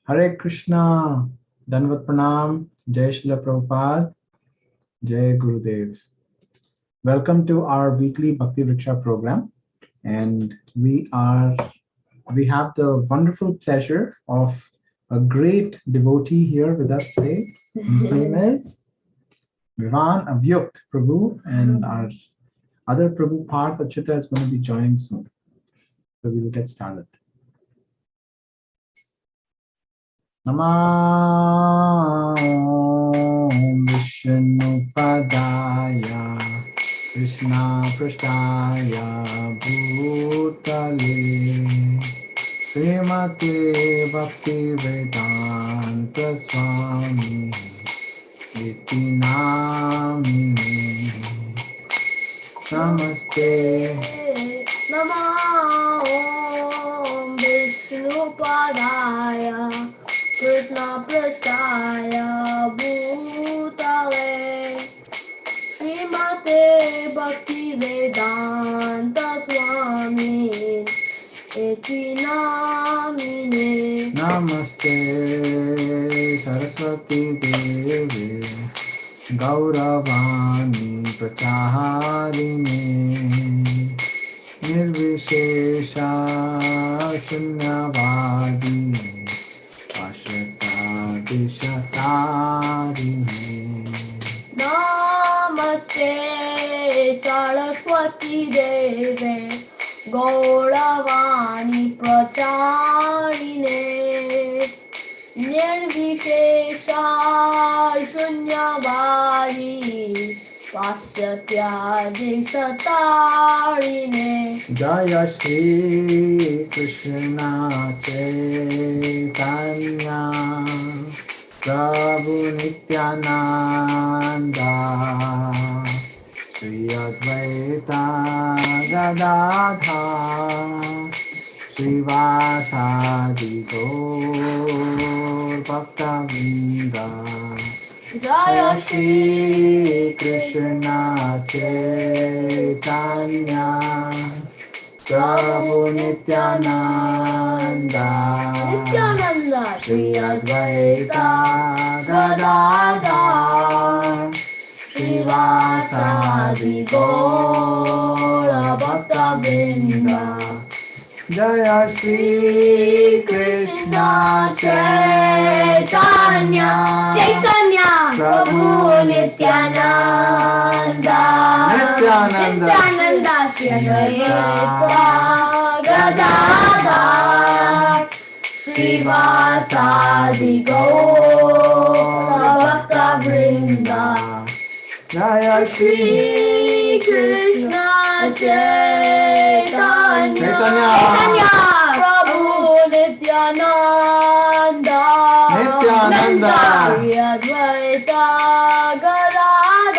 Hare Krishna, Danvat Pranam, Jai Shila Prabhupada, Jai Gurudev. Welcome to our weekly Bhakti Vriksha program, and we have the wonderful pleasure of a great devotee here with us today. His name is Vivan Avyukt Prabhu, and our other Prabhu Parth Achyuta is going to be joining soon. So we will get started. Namah Vishnupadaya Krishna Prasthaya Bhutale Srimate Bhaktivedanta Swami Iti Namine Namaste Namo Vishnupadaya Krishna Prasthaya Bhutale Srimate Bhaktivedanta Swami Iti Namine Namaste Saraswati Devi Gauravani Pracharini Nirvishesha Shunyavadi Ashata Dishatarini Namaste Saraswati Deve Gauravani Pracharine Nirvishesha Shunyavadi Pasyatyadesatarine Jaya Shri Krishna Chaitanya Prabhu Nityananda Shri Advaita Gadadhar Srivasadi Gaur Bhaktavinda Jaya Shri Krishna Chaitanya Prabhu Nityananda Shri Advaita Gadadhar Srivasadi Gaura Bhaktavinda Jaya Shri Krishna Chaitanya Prabhu Nityananda Shri Advaita Gadadhar Srivasadi Gaura Bhaktavinda Jaya Shri Krishna Chaitanya Prabhu Nityananda Shri Advaita Gadadhar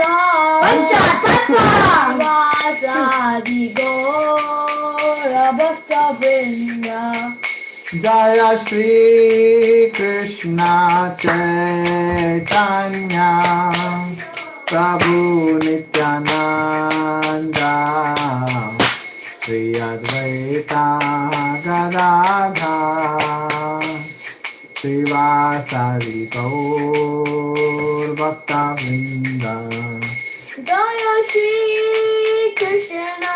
Srivasadi Gaura Bhaktavinda Jaya Shri Krishna Chaitanya Prabhu Nityananda Shri Advaita Gadadhar Srivasadi Gaur Bhaktavinda Jaya Shri Krishna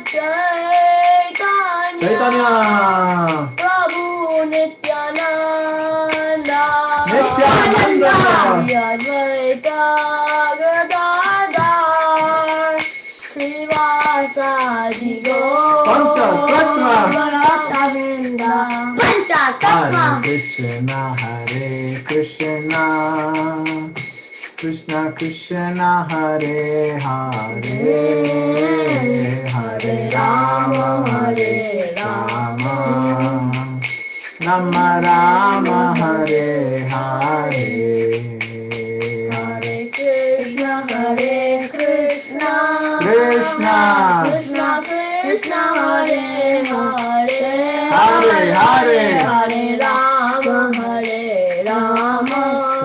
Chaitanya Prabhu Nityananda Shri Advaita Gadadhar Srivasadi Gaur Bhaktavinda Hare Krishna Krishna Krishna Hare Hare Hare Rama Rama Rama Hare Hare Hare Krishna Krishna Krishna Hare Hare Hare Rama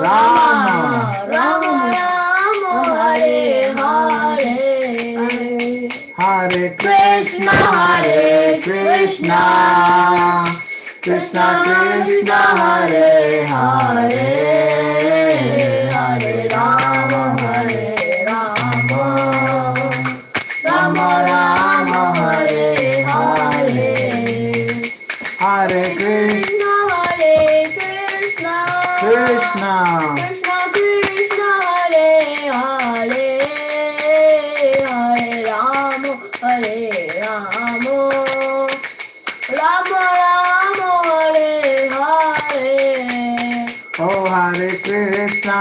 Rama Hare Hare Krishna Krishna Krishna Hare Hare Rama, Hare Rama, Rama Rama, Hare Hare, Hare Krishna, Hare Krishna, Krishna, Krishna Krishna, Hare Hare, Hare Rama, Hare Rama, Rama Rama, Hare Hare. Oh Hare Krishna,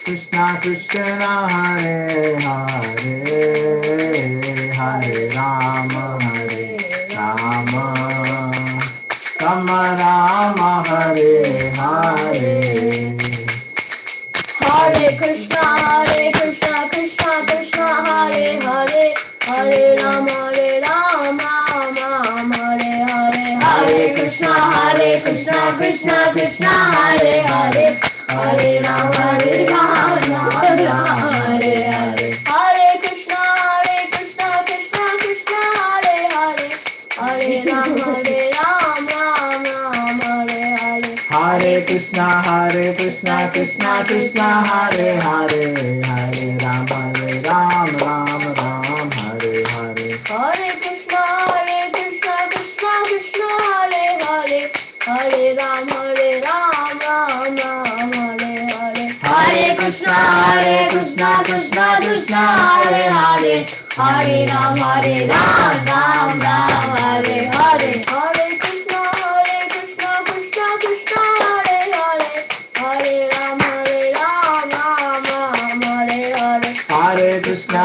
Krishna Krishna, Hare Hare, Hare Rama, Rama, Rama Rama, Hare Hare. Hare Krishna, Krishna Krishna, Hare Hare, Hare Rama, Rama Rama, Hare Hare. Hare Krishna, Krishna Krishna, Hare Hare, Hare Rama, Rama Rama, Hare Hare. Hare Krishna, Krishna Krishna, Hare Hare, Hare Rama, Rama Rama, Hare Hare. Hare Krishna, Krishna Krishna, Hare Hare, Hare Rama, Ram Ram, Hare Hare. Hare Krishna, Krishna Krishna, Hare Hare, Hare Rama, Ram Ram, Hare Hare. Hare Krishna, Krishna Krishna, Hare Hare, Hare Rama, Ram Ram, Hare Hare. Hare Krishna,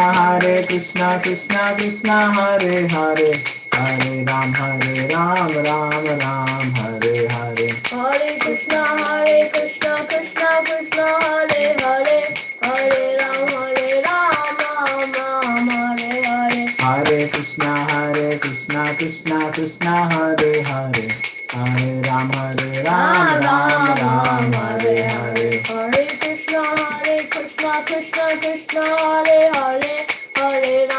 Krishna Krishna, Hare Hare, Hare Rama, Ram Ram, Hare Hare. Hare Krishna, Krishna Krishna, Hare Hare, Hare Ram, Ram Ram, Hare Hare. Hare Krishna, Krishna Krishna, Hare Hare, Hare Ram, Ram Ram, Hare Hare. Hare Krishna, Krishna Krishna, Hare Hare, Hare Ram, Ram Ram, Hare Hare. Hare Krishna, Krishna Krishna, Hare Hare, Hare Ram,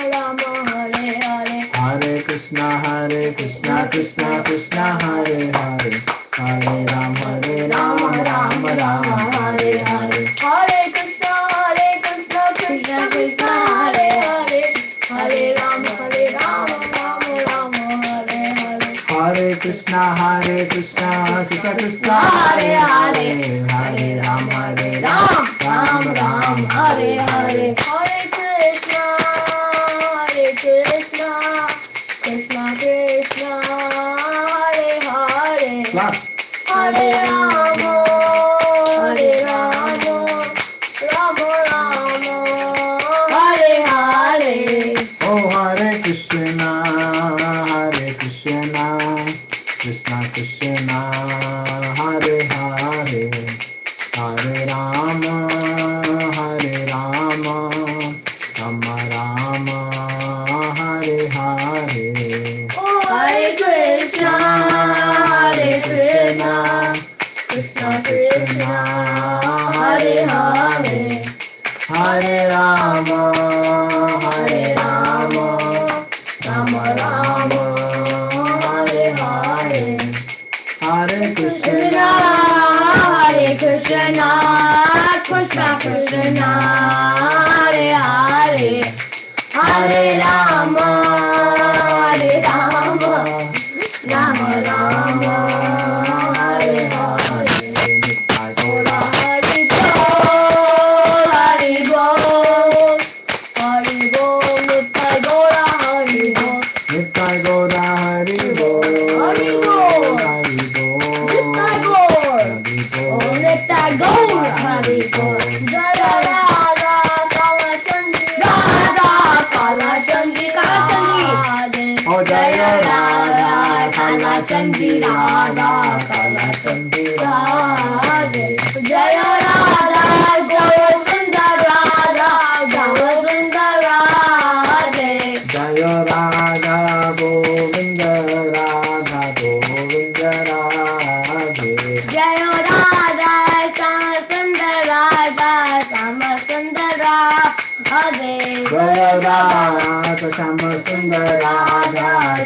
Ram Hare Hare. Hare Krishna, Krishna Krishna, Hare Hare, Hare Ram, Ram Hare Hare. Hare Krishna, Krishna Krishna, Hare Hare, Hare Ram, Ram Hare Hare. Hare Krishna, Krishna Krishna, Hare Hare, Hare Ram, Ram Hare Hare. Hare Krishna, Krishna Krishna, Hare Hare, Clap. Hare Rama, Rama Rama, Hare Hare. Oh Hare Krishna, Krishna Krishna, Hare Hare, Hare Rama, Rama Rama, Hare Hare. Hare Krishna, Krishna Krishna, Hare Hare, Hare Rama, Rama Rama, Hare Hare. Hare Krishna, Krishna Krishna, Hare Hare, Hare Rama, Rama Rama, Hare Hare. Hare Bol, Hare Bol, Nittai Gora, Hare Bol. Nittai Gaura Hari Bol, Hari Bol, Hari Bol, Nittai Gaur, Hari Bol, Om Nittai Gaur, Hari Bol. Jaya Radha Kala Chandi, Radha Kala Chandi, Oh Jaya Radha Kala Chandi, Radha Kala Chandi, Radhe. Jaya Radha Govinda Radha, Govinda Radhe. Jaya Radha Govinda, Radha Govinda Radhe. Jaya Radha Sama Sundara, Sama Sundara Radhe. Jaya Radha Shama Sundara,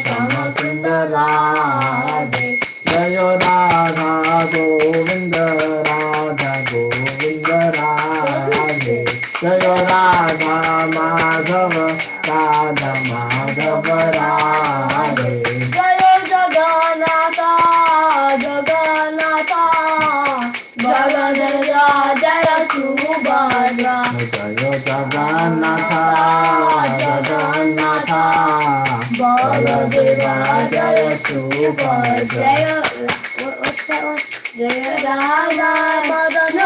Shama Sundara Radhe जय राधा गोविंद राधा गोविंद राधे जय राधा माधव राधा माधव राधे जय जगन्नाथ जगन्नाथ जगन्नाथ जय सुभद्रा जय जगन्नाथ जगन्नाथ बलदेवा जय सुभद्रा जय what's that one? Jaya Radha Madan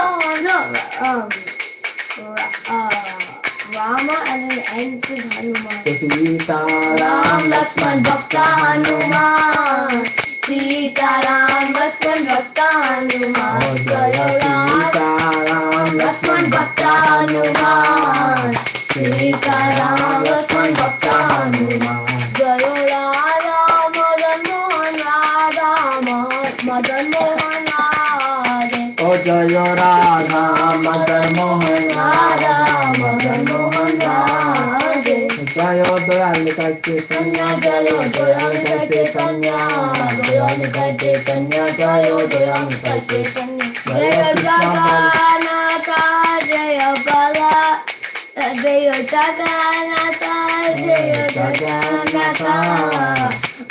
Rama and then ends with Hanuman. Sita Ram Lakshman Bhakta Hanuman Sita Ram Lakshman Bhakta Hanuman Jaya Radha Ram Lakshman Bhakta Hanuman Sita Ram Lakshman Bhakta Hanuman Jaya Radha Madan Mohan Radha Madan Mohan Radhe O Jaya Radha Madan Mohan Radha Madan Mohan Radhe Jaya Dayalika Chaitanya Jaya Dayalika Chaitanya Dayalika Chaitanya Jaya Dayalika Chaitanya Jaya Jagannatha Jaya Bala Jaya Jagannatha Jaya Jagannatha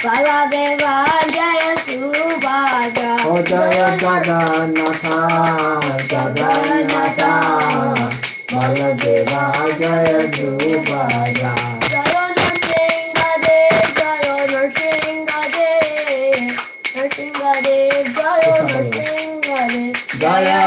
Baladeva Jaya Subhadra O Jaya Jagannatha Jagannatha Baladeva Jaya Subhadra Jaya Nrsingadev Jaya Nrsingadev Nrsingadev Jaya Nrsingadev Jaya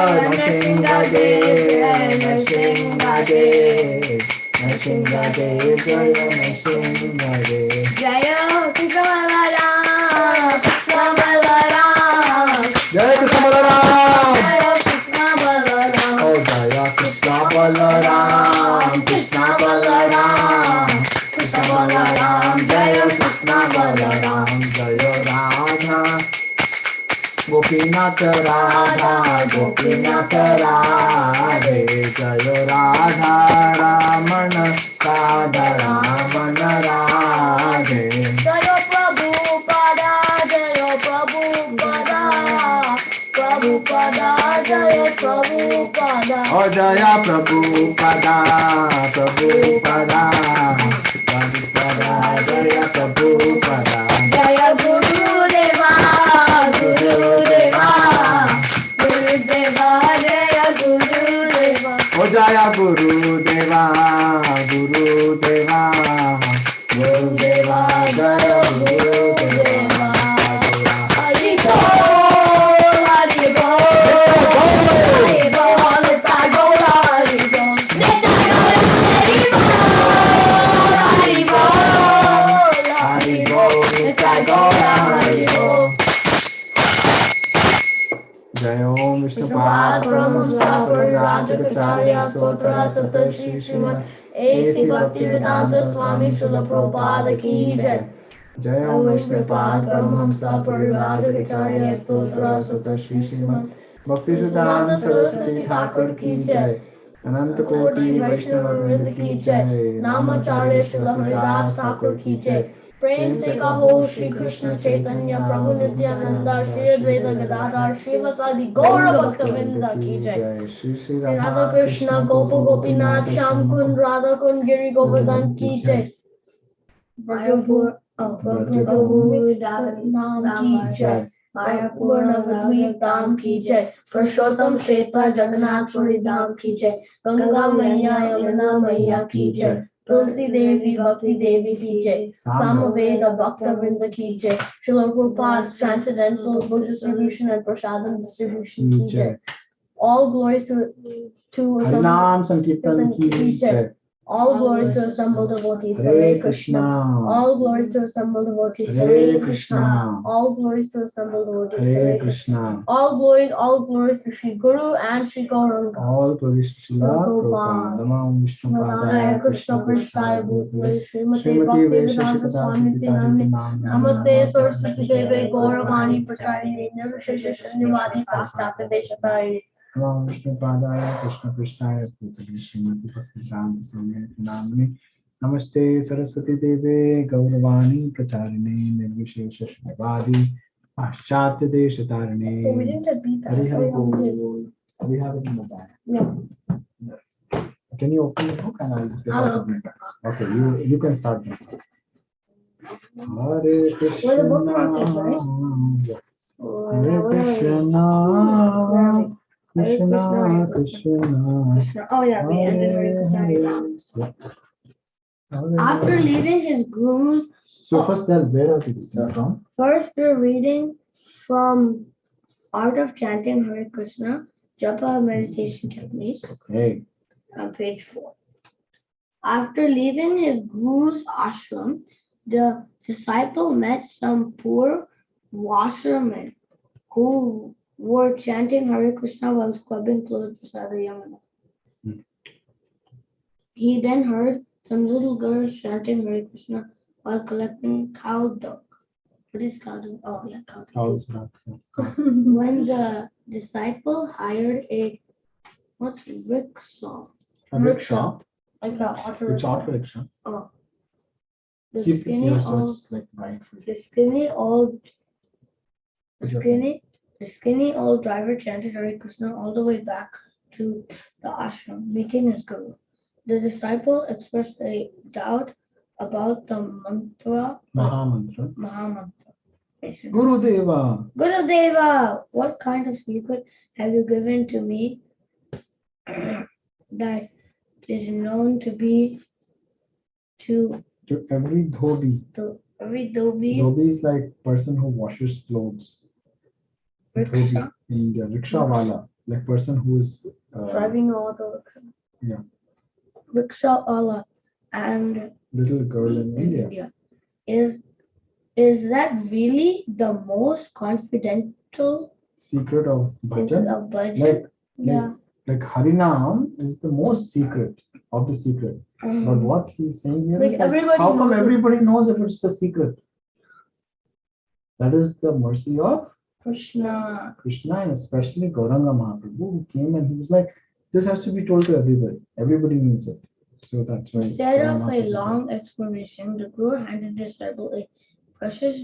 Nrsingadev Nrsingadev Nrsingadev Jaya Nrsingadev Jaya Krishna Balaram Krishna Balaram Jaya Krishna Balaram Jaya Krishna Balaram Oh Jaya Krishna Balaram Krishna Balaram Krishna Balaram Jaya Krishna Balaram Jaya Radha Gopinath Radha Gopinath Radhe Jaya Radha Ramana Radha Ramana Radhe Jaya Prabhupada Jaya Prabhupada Prabhupada Jaya Prabhupada Oh Jaya Prabhupada Prabhupada Prabhupada Jaya Prabhupada Jaya Gurudeva Gurudeva Gurudeva Jaya Gurudeva Oh Jaya Gurudeva Gurudeva Gurudeva Jaya Gurudeva Hari Bol Hari Bol Hari Bol Nitya Gaura Hari Bol Nitya Gaura Hari Bol Hari Bol Nitya Gaura Hari Bol Jai Om Vishnu Vishnupada Paramahamsa Parirajakacharya Stotra Sata Shri Srimad A.C. Bhaktivedanta Swami Srila Prabhupada Ki Jai Jai Om Vishnupada Paramahamsa Parirajakacharya Stotra Sata Shri Srimad Bhaktisiddhanta Saraswati Thakur Ki Jai Anant Koti Vaishnava Vrinda Ki Jai Namacharya Srila Haridas Thakur Ki Jai प्रेम से कहो श्री कृष्ण चैतन्य प्रभु नित्यानंद श्री अद्वैत गदाधर श्रीवासादि गौर भक्तवृंद की जय Shri Shri Radha Krishna गोप गोपीनाथ श्याम कुंड राधा कुंड गिरि गोवर्धन की जय ब्रजभूमि नाम की जय मायापुर नवद्वीप धाम की जय पुरुषोत्तम श्वेता जगन्नाथपुरी धाम की जय गंगा मैया यमुना मैया की जय तुलसी देवी भक्ति देवी की जय सामवेद भक्त वृंद की जय Srila Prabhupada's transcendental book distribution and prasadam distribution की जय all glories to Harinam Sankirtan Ki Jai all glories to assembled devotees. Hare Krishna All glories to assembled devotees. Hare Krishna All glories to assembled devotees. Hare Krishna All glories to Sri Guru and Sri Gauranga. All glories to Srila Prabhupada Namo Vishnu Padaya Krishna Prasthaya Bhutale Srimati Bhaktivedanta Swami Nityanande Namaste Saraswati Deve Gauravani Pracharine Nirvishesha Shanyavadi Sastata Deshatari. Namo Vishnu Padaya Krishna Prasthaya Bhutale Srimati Bhaktivedanta Swami Nityanande Namaste Saraswati Deve Gauravani Pracharine Nirvishesha Shunavadi Paschatya Deshatarine. Oh, we didn't have beat that. Hari Hari Oh, yeah, we did. Bol. We have it in the bag. Yeah. Can you open the book and I'll get I'll out of open my bags? Okay, you can start now. Hare Krishna. Where the bookmark is, right? Yeah. Oh, Hare where are we? Krishna. Where are we? Krishna Krishna. Krishna. Krishna. Oh yeah, we ended Hare Krishna. Yeah. After leaving his gurus, So first then where are we from? first we're reading from Art of Chanting Hare Krishna, Japa Meditation Techniques, Okay. on page 4. After leaving his guru's ashram, the disciple met some poor washermen who were chanting Hare Krishna while scrubbing clothes beside the Yamuna. Hmm. He then heard some little girls chanting Hare Krishna while collecting cow dung. What is cow dung? Oh, yeah, cow dung. How's that? When the disciple hired a what's rickshaw? A rickshaw. Like a auto It's rickshaw. auto rickshaw. Oh. The Keep it skinny here so old it's like right. the skinny old driver chanted Hare Krishna all the way back to the ashram, meeting his guru. The disciple expressed a doubt about the mantra, Mahamantra. basically. Gurudeva. Gurudeva, what kind of secret have you given to me that is known to be to every dhobi. every dhobi? Dhobi is like person who washes clothes. Rickshaw? In India, rickshaw wala, like person who is Driving auto rickshaw. Yeah. Rickshaw wala and Little girl in India. Is that really the most confidential secret of bhajan? Yeah. Like Harinam is the most secret of the secret. But what he's saying here Like is everybody how come knows it. everybody knows if it's a secret? That is the mercy of Krishna. And especially Gauranga Mahaprabhu, who came and he was like, this has to be told to everybody. Everybody needs it. So that's why. Instead of a long explanation, the Guru handed the disciple a precious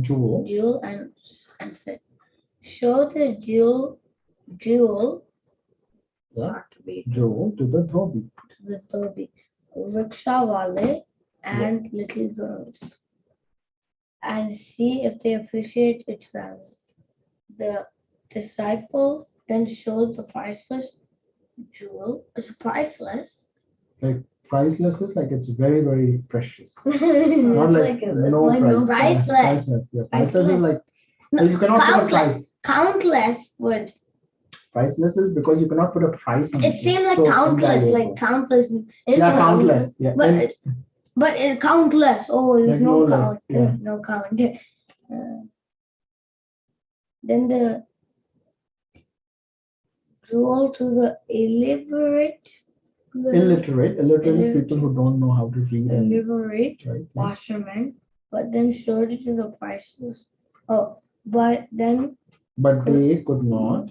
jewel and said, show the jewel to the dhobi. Rickshaw wale and little girls, and see if they appreciate its value. The disciple then showed the priceless jewel. It's priceless. Like priceless is like it's very, very precious. Not like no price. Priceless. Yeah. Priceless is like you cannot put a price. Countless would. Priceless is because you cannot put a price on it. It seems like countless, invaluable. Countless. Yeah, countless. Yeah. But it's countless. Oh, there's like no no count. Yeah. No count. Then the jewel to the illiterate is people who don't know how to read. Illiterate washermen, but then showed it to the priceless. But they could not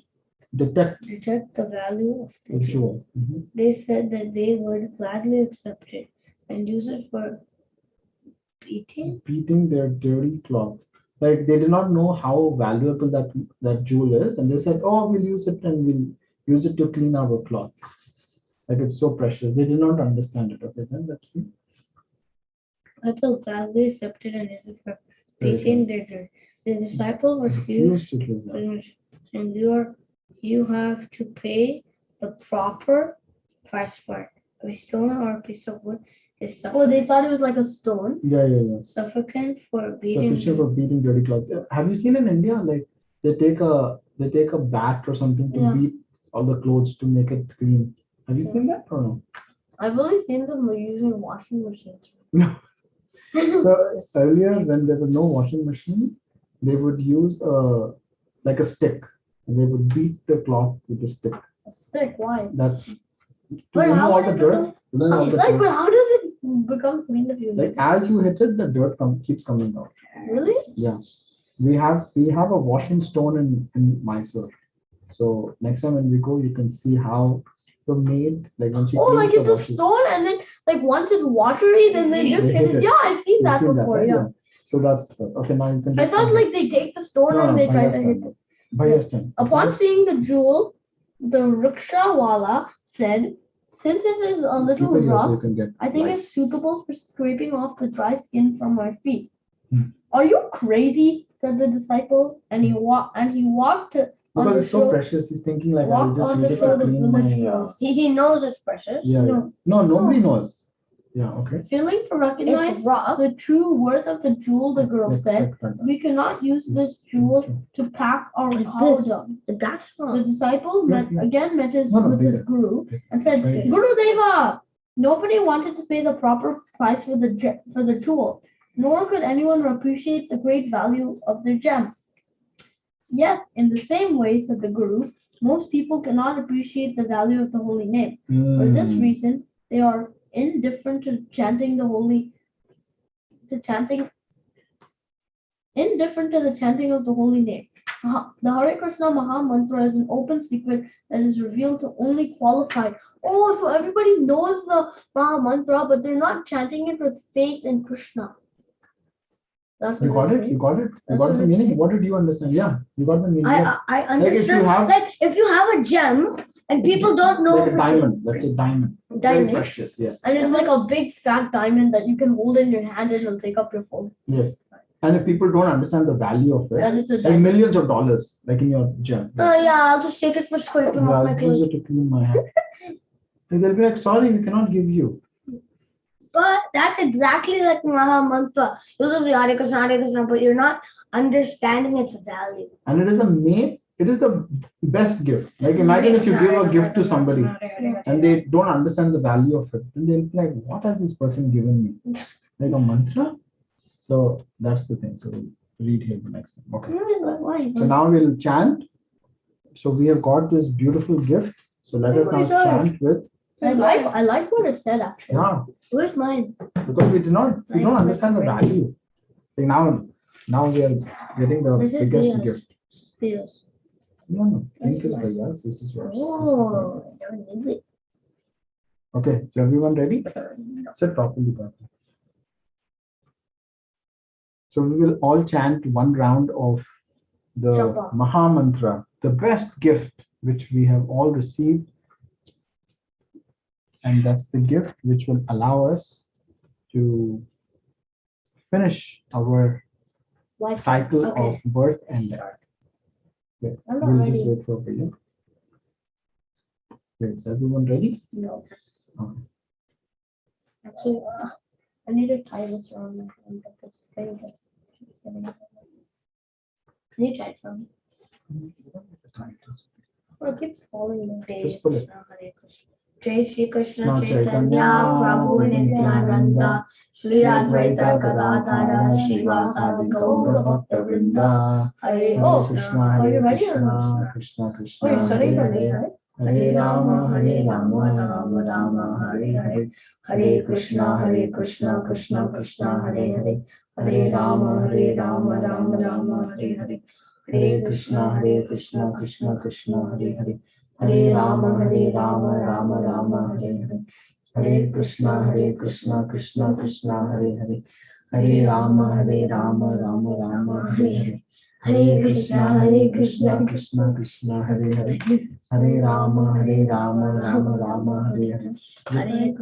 detect the value of the jewel. They said that they would gladly accept it and use it for beating their dirty cloth. Like they did not know how valuable that jewel is, and they said, "Oh, we'll use it and we'll use it to clean our cloth." Like it's so precious. They did not understand it. Okay, then let's see. People gladly accepted and used it for beating their dirt. The disciple refused to do that. And you have to pay the proper price for it. A stone or a piece of wood is sufficient. Oh, they thought it was like a stone? Yeah. Sufficient for beating dirty cloth. Have you seen in India, like they take a bat or something to beat all the clothes to make it clean? Have you seen that or no? I've only seen them using washing machines. No. So earlier when there were no washing machines, they would use like a stick. And they would beat the cloth with a stick. A stick? Why? That's all the dirt. But how does it become clean if you like as you hit it, the dirt keeps coming out. Really? Yeah. We have a washing stone in Mysore. So next time when we go, you can see how the maid like when she like it's a stone and then like once it's watery, then they just They hit hit it. it. Yeah, I've seen You've that seen before. right? Yeah. So that's okay. Now you can. I thought like they take the stone and they try to hit it. Bhaiya's turn. Upon seeing the jewel, the rickshawala said, "Since it is a little Keep it here so rough, you can get I think light. it's suitable for scraping off the dry skin from my feet." Hmm. Are you crazy? Said the disciple, and he walked on Because the it's so shore. precious. He's thinking like, I'll Walked just on use the it to shore of clean village my. roads. He knows it's precious. Yeah. No, nobody knows. Yeah. Okay. Failing to recognize the true worth of the jewel, the girl said, "We cannot use this jewel to pack our cow dung." That's The not. disciple met his No, with his bigger. guru and said, Very "Guru Deva, nobody wanted to pay the proper price for the jewel, nor could anyone appreciate the great value of their gem." Yes, in the same way, said the guru, most people cannot appreciate the value of the holy name. For this reason, they are indifferent to chanting the chanting of the holy name. The Hare Krishna Maha Mantra is an open secret that is revealed to only qualified. Oh, so everybody knows the Maha Mantra, but they're not chanting it with faith in Krishna. That's You got it. You got it. You got the meaning. What did you understand? Yeah, you got the meaning. I understood. Like if you have a gem and people don't know like a diamond. Let's say diamond. Very precious. Yes. And it's like a big fat diamond that you can hold in your hand and it'll take up your phone. Yes. And if people don't understand the value of And it, it's a like diamond. millions of dollars, like in your gem. yeah, I'll just take it for scraping off my I'll use clothes. it to clean my hand. And they'll be like, sorry, we cannot give you. But that's exactly like Maha Mantra. You will be Hare Krishna, but you're not understanding its value. And it is the best gift. Like imagine if you give a gift to somebody and they don't understand the value of it, then they'll be like, what has this person given me? Like a mantra? So that's the thing. So we'll read here the next one. Okay. So now we'll chant. So we have got this beautiful gift. So let us now chant with. I like what it said actually. Yeah. Where's mine? Because we don't understand the value. Like now we are getting the biggest gift. Yes. No. Pink is Bhaiya's. This is yours. Oh, Okay, so everyone ready? Sit properly, Partha. So we will all chant one round of the Maha Mantra, the best gift which we have all received. And that's the gift which will allow us to finish our cycle of birth and death. Okay. We'll just wait for you. Okay, is everyone ready? No. Okay. Actually, I need to tie this around my hand, but this thing gets getting. Can you tie it for me? Oh, it keeps falling. Just pull it. Jai Shri Krishna Chaitanya Prabhu Nityananda Shri Advaita Gadadhara Shivasadi Gaura Bhakta Vrinda Hare Krishna, Hare Krishna, Krishna Krishna. Oh, you're studying from this side? Hare Rama, Rama Rama, Hare Hare. Hare Krishna, Krishna Krishna, Hare Hare. Hare Rama, Rama, Hare Hare. Hare Krishna, Krishna Krishna, Hare Hare. Hare Rama, Rama, Hare Hare. Hare Krishna, Krishna Krishna, Hare Hare. Hare Rama, Rama, Hare Hare. Hare Krishna, Krishna Krishna, Hare Hare. Hare Rama, Rama, Hare Hare. Hare Krishna, Krishna, Hare Hare. Hare Rama, Rama, Hare Hare. Hare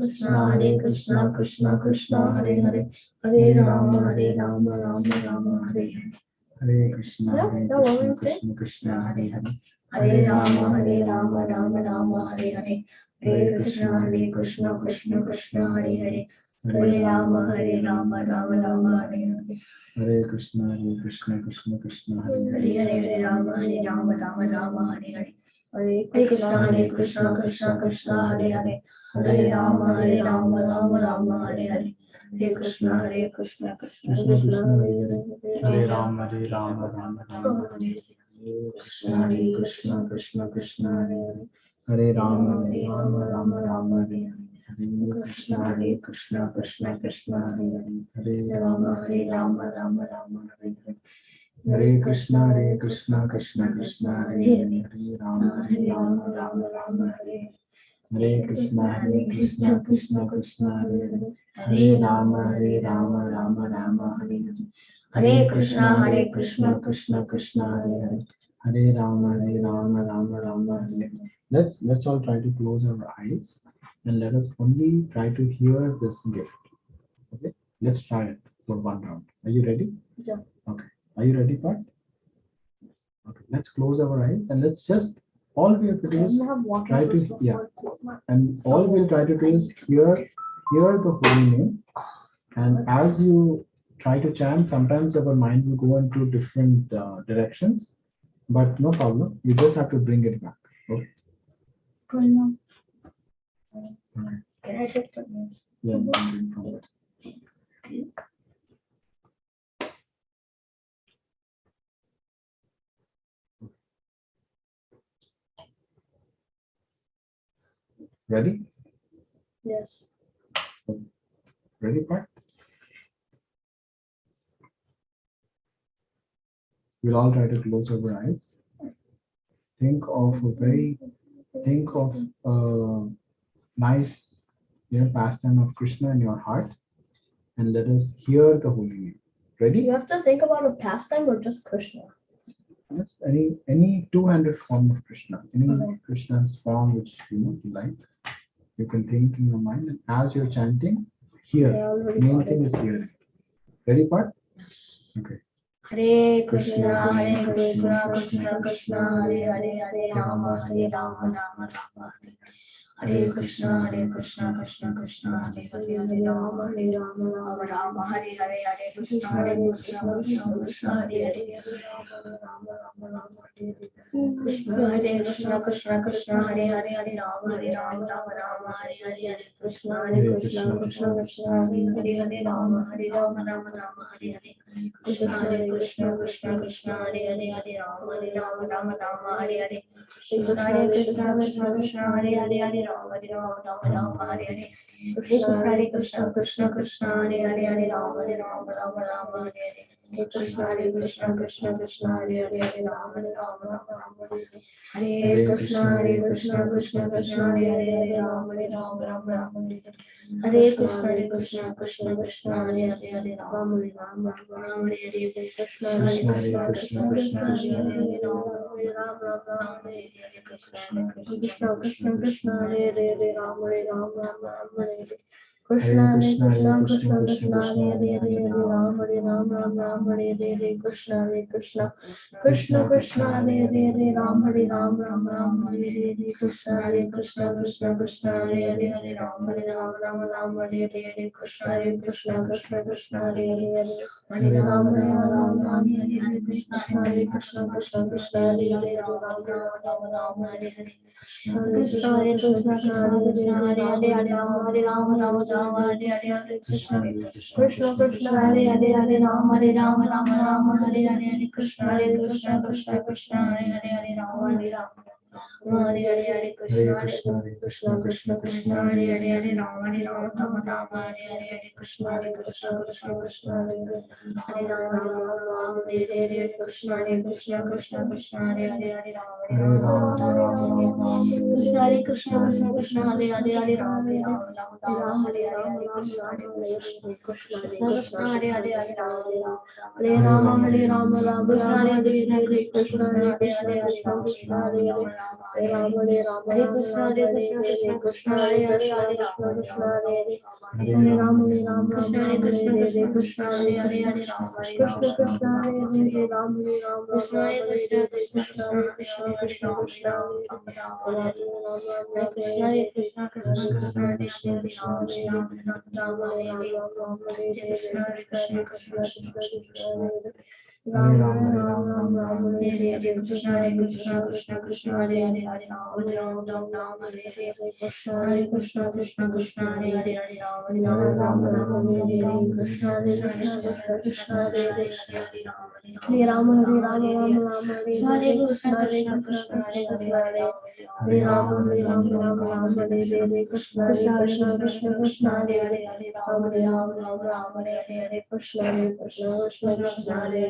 Krishna, Krishna, Hare Hare. Hare Rama, Rama, Hare Hare. Hare Krishna, Krishna, Hare Hare. Hare Rama, Rama, Hare Hare. Hare Krishna, Krishna, Hare Hare. Hare Rama, Rama, Hare Hare. Hare Krishna, Krishna, Hare Hare. Hare Rama, Rama, Hare Hare. Hare Krishna, Krishna, Hare Hare. Hare Rama, Rama, Hare Hare. Krishna, Hare. Hare Rama, Rama, Hare Hare. Hare Krishna, Krishna, Hare Hare. Hare Rama, Rama, Hare Hare. Hare Krishna, Krishna, Hare Hare. Hare Rama, Rama, Hare Hare. Hare Krishna, Krishna Krishna, Hare Rama, Rama Rama, Hare Hare. Hare Krishna, Krishna Krishna, Hare Hare. Hare Rama, Rama, Hare Hare. Let's all try to close our eyes and let us only try to hear this gift. Okay, let's try it for one round. Are you ready? Yeah. Okay. Are you ready, Parth? Okay. Let's close our eyes and let's just all we have to do is try to and all we'll try to do is hear the holy name. And as you try to chant, sometimes our mind will go into different directions, but no problem. You just have to bring it back. Okay. Okay. Can I take some? Yeah, you can bring from there. Ready? Yes. Ready, Parth? We'll all try to close our eyes. Think of a nice, pastime of Krishna in your heart, and let us hear the holy name. Do Ready? you have to think about a pastime or just Krishna? Yes, any two-handed form of Krishna, any Okay. Krishna's form which you like, you can think in your mind, and as you're chanting, hear. Yeah, I already Main got thing it. is hearing. Ready, Parth? Okay. Hare Krishna, Krishna, Krishna Krishna, Hare Hare, Hare Rama, Rama Rama, Hare Krishna, Krishna Krishna, Hare Hare, Hare Rama, Rama Rama, Hare Hare, Hare Krishna, Krishna Hare Hare, Hare Krishna, Krishna Hare Hare, Hare Rama, Rama Hare Hare, Hare Krishna, Krishna Krishna, Hare Hare, Rama, Rama Hare Hare. Krishna Krishna, Hare Hare, Hare Rama, Rama Hare Hare. Krishna Krishna, Hare Hare, Rama, Hare Hare. Krishna Krishna, Hare Hare, Rama, Rama Hare Hare. Krishna Krishna, Hare Hare, Rama, Hare Krishna, Krishna Krishna, Hare Hare, Rama, Hare Krishna, Krishna, Hare Hare, Rama, Hare Hare. Krishna Krishna, Hare Hare, Rama, Krishna, Hare Hare, Rama, Hare Hare. Krishna Krishna, Krishna Hare Hare, Rama, Hare Hare. Krishna Krishna, Krishna Hare Hare, Rama, Hare Hare. Krishna Krishna, Hare Hare, Rama, Hare Hare. Krishna Krishna, Hare Hare, Hare Rama, Hare Hare. Krishna Krishna, Hare Hare, Rama, Hare Hare. Krishna Krishna, Hare Rama, Hare Hare. Krishna Krishna, Hare Rama, Hare Hare. Krishna Krishna, Hare Rama, Hare Hare. Krishna Krishna, Hare Rama, Rama Hare Hare. Krishna Krishna, Hare Rama, Hare Hare. Krishna Krishna, Hare Rama, Krishna Hare Hare, Rama, Hare Hare. Krishna Krishna, Hare Hare, Rama, Hare Rama, Krishna Krishna, Hare Krishna, Hare Hare Krishna, Krishna, Hare Hare, Hare Rama, Krishna Krishna, Hare Hare, Krishna Krishna, Hare Rama, Krishna Krishna, Hare Krishna, Krishna Krishna, Hare Rama, Hare Krishna, Krishna Krishna, Hare Rama, Rama, Hare Krishna, Krishna, Hare Rama, Hare Krishna, Krishna, Hare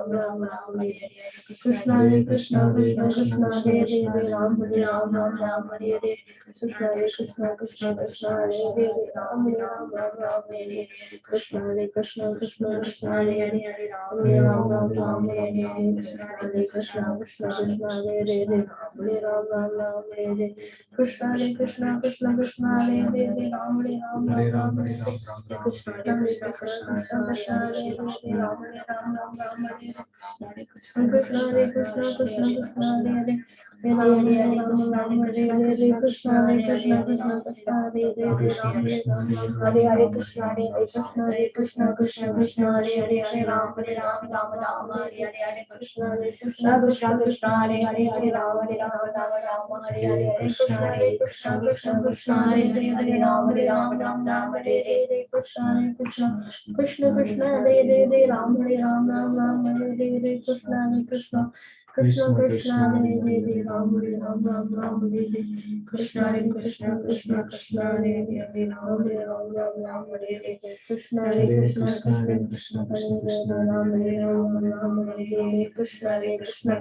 Rama, Ram Hare Hare Krishna Hare Krishna Krishna Krishna Hare Hare Ram Hare Ram Ram Ram Hare Hare Krishna Hare Krishna Krishna Krishna Hare Hare Ram Hare Ram Ram Ram Hare Hare Krishna Hare Krishna Krishna Krishna Hare Hare Ram Hare Ram Ram Ram Hare Hare Krishna Hare Krishna Krishna Krishna Hare Hare Ram Hare Ram Ram Ram Hare Hare Krishna Hare Krishna Krishna Krishna Hare Hare Ram Hare Ram Ram Ram Hare Hare Krishna Hare Krishna Krishna Krishna Hare Hare Ram Hare Ram Ram Ram Hare Hare Krishna Hare Krishna Krishna Krishna Hare Hare Ram Hare Ram Ram Hare Hare Krishna Hare Krishna Krishna Krishna Hare Hare Ram Hare Ram Ram Hare Hare Krishna Hare Krishna Krishna Krishna Hare Hare Ram Hare Ram Ram Ram Hare Hare Krishna Hare Krishna Krishna Hare Hare Ram Hare Ram Ram Ram Hare Hare Krishna Hare Krishna Krishna Hare Hare Ram Hare Ram Ram Ram Hare Hare Krishna Hare Krishna Krishna Hare Hare Ram Hare Ram Ram Ram Hare Hare Krishna Hare Krishna Krishna Hare Hare Ram Hare Ram Ram Ram Hare Hare Krishna Hare Krishna Krishna Hare Hare Ram Hare Ram Ram Ram Hare Hare Krishna Hare Krishna Krishna Ram Hare Ram Ram Hare Hare Krishna Hare Krishna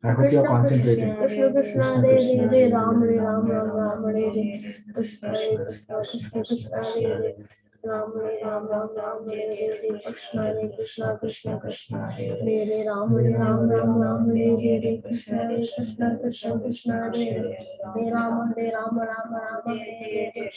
I hope you are concentrating. Krishna Hare Hare Ram Hare Ram Ram Ram Hare Hare Krishna Hare Krishna Hare Hare Ram Hare Ram Ram Ram Hare Hare Krishna Hare Krishna Krishna Hare Hare Ram Hare Ram Ram Ram Hare Hare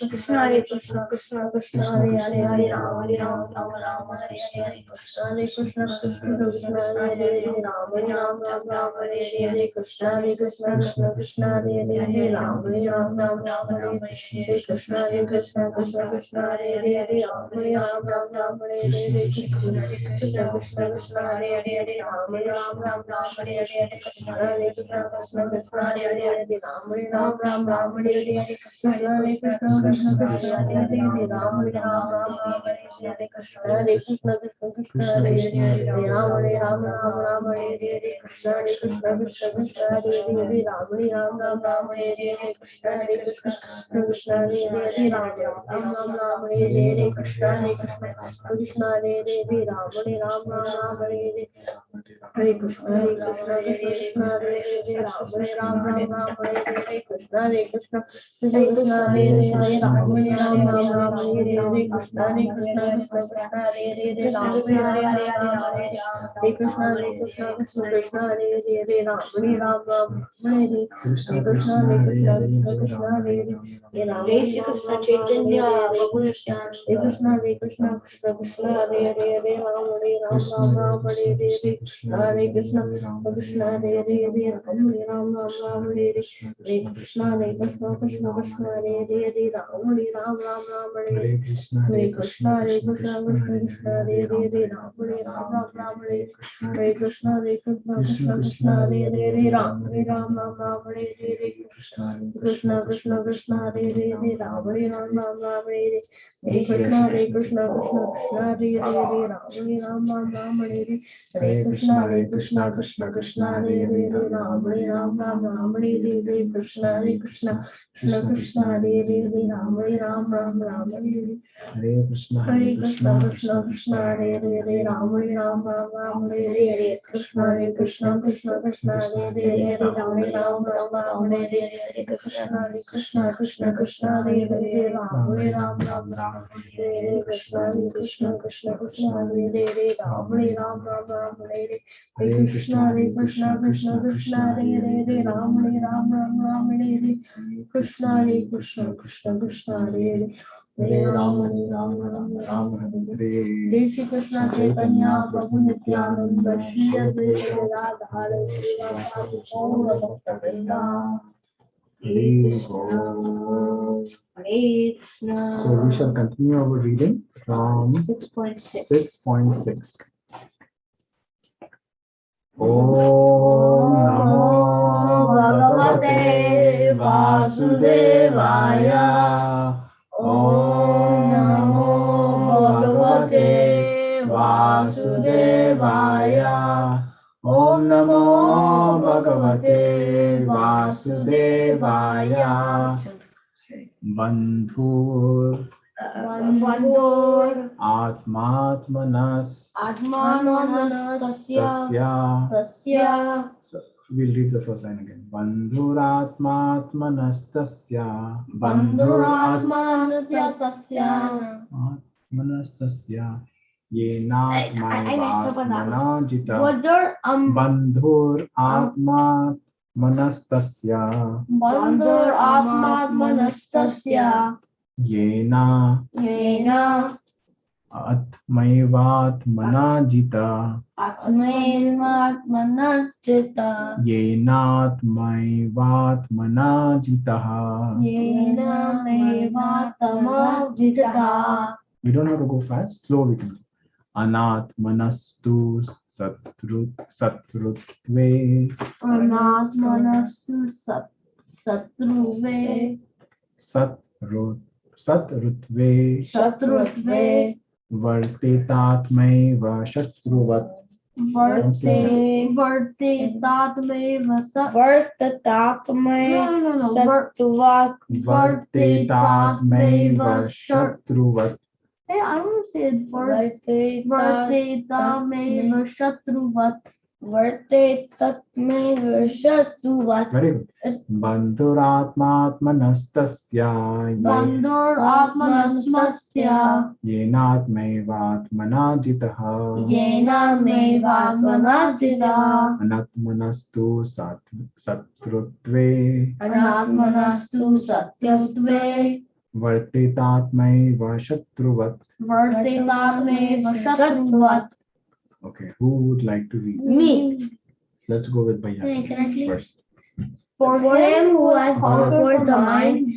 Krishna Hare Krishna Krishna Hare Hare Ram Hare Ram Ram Ram Hare Hare Krishna Hare Krishna Krishna Hare Hare Ram Hare Ram Ram Ram Hare Hare Krishna Hare Krishna Krishna Hare Hare Ram Hare Ram Ram Ram Hare Hare Krishna Hare Krishna Krishna Hare Hare Ram Hare Ram Ram Ram Hare Hare Krishna Hare Krishna Krishna Hare Hare Ram Hare Ram Ram Ram Hare Hare Krishna Hare Krishna Krishna Hare Hare Ram Hare Ram Ram Ram Hare Hare Krishna Hare Krishna Krishna Hare Hare Ram Hare Ram Ram Ram Hare Hare Krishna Hare Krishna Krishna Hare Hare Ram Hare Ram Ram Ram Hare Hare Krishna Hare Krishna Krishna Hare Hare Ram Hare Ram Ram Ram Hare Hare Krishna Hare Krishna Krishna Hare Hare Ram Hare Ram Ram Ram Hare Hare Krishna Hare Krishna Krishna Hare Hare Ram Ram Ram Hare Hare Krishna Hare Krishna Krishna Hare Hare Ram Hare Ram Ram Hare Hare Hare Krishna Krishna Hare Hare Ram Hare Ram Ram Hare Hare Krishna Hare Krishna Krishna Hare Hare Ram Hare Ram Ram Hare Hare Krishna Hare Krishna Hare Hare Ram Hare Ram Hare Krishna Hare Krishna Krishna Hare Hare Ram Hare Ram Hare Hare Krishna Krishna Hare Hare Jai Shri Krishna Chaitanya Prabhu Nityananda Krishna Hare Krishna Krishna Hare Hare Ram Hare Ram Ram Hare Hare Krishna Hare Krishna Krishna Hare Hare Ram Hare Ram Ram Hare Hare Hare Krishna Krishna Hare Hare Ram Hare Ram Ram Hare Hare Hare Krishna Krishna Hare Hare Ram Hare Ram Ram Hare Hare Krishna Krishna Hare Hare Ram Hare Ram Ram Hare Hare Krishna Krishna Hare Hare Ram Hare Ram Ram Hare Hare Hare Krishna Krishna Hare Hare Ram Hare Ram Ram Hare Hare Hare Krishna Krishna Hare Hare Ram Hare Ram Ram Hare Hare Hare Krishna Krishna Hare Hare Ram Hare Ram Ram Hare Hare Hare Krishna Krishna Hare Hare Ram Hare Ram Ram Hare Hare Krishna Krishna Hare Hare Ram Hare Ram Ram Hare Hare Hare Krishna Krishna Hare Hare Ram Hare Ram Ram Hare Krishna Krishna Hare Hare Ram Hare Ram Ram Hare Hare Hare Krishna Krishna Hare Hare Ram Hare Ram Ram Hare Hare Krishna Krishna Hare Hare Hare Ram Ram Hare Jai Shri Krishna Chaitanya Prabhu Nityananda Shri Advaita Radha Shri Vasadi Gaura Bhakta Vrinda Hare Krishna Hare Krishna. So we shall continue our reading from 6.6. Om Namo Bhagavate Vasudevaya. Om Namo Bhagavate Vasudevaya. Om Namo Bhagavate Vasudevaya. Bandhur Bandhur Atmatmanas Atmanastasya Tasya. So we'll read the first line again. Bandhuratmatmanastasya. Bandhuratmanastasya Atmanastasya. Yenatmaivatmanajita. Bandhur atmatmanastasya. Bandhur Atmanastasya Yena Yena atmaivatmanajita. Atmanastasya Yenatmaivatmanajitaha. Yena Mevatamajitaha. We don't have to go fast. Slow we can. Anatmanastu satrutve. Anatmanastu Satruve Satrutve. Shatrutve Vartetatmaiva shatruvat. Vartetatmeva Vartetatmaiva shatruvat. Hey, I want to say it Vartetatmeva Shatruvat. Very good. Bandhuratmatmanastasya. Bandhur Atmanasmasya Yenatmaivatmanajitaha. Yena Mevatmanajitaha Anatmanastu satrutve. Anatmanastu Satyastve Vartetatmaiva shatruvat. Vartetatmeva Shatruvat. Okay, who would like to read? Me. Let's go with Bhaiya first. For him who has conquered the mind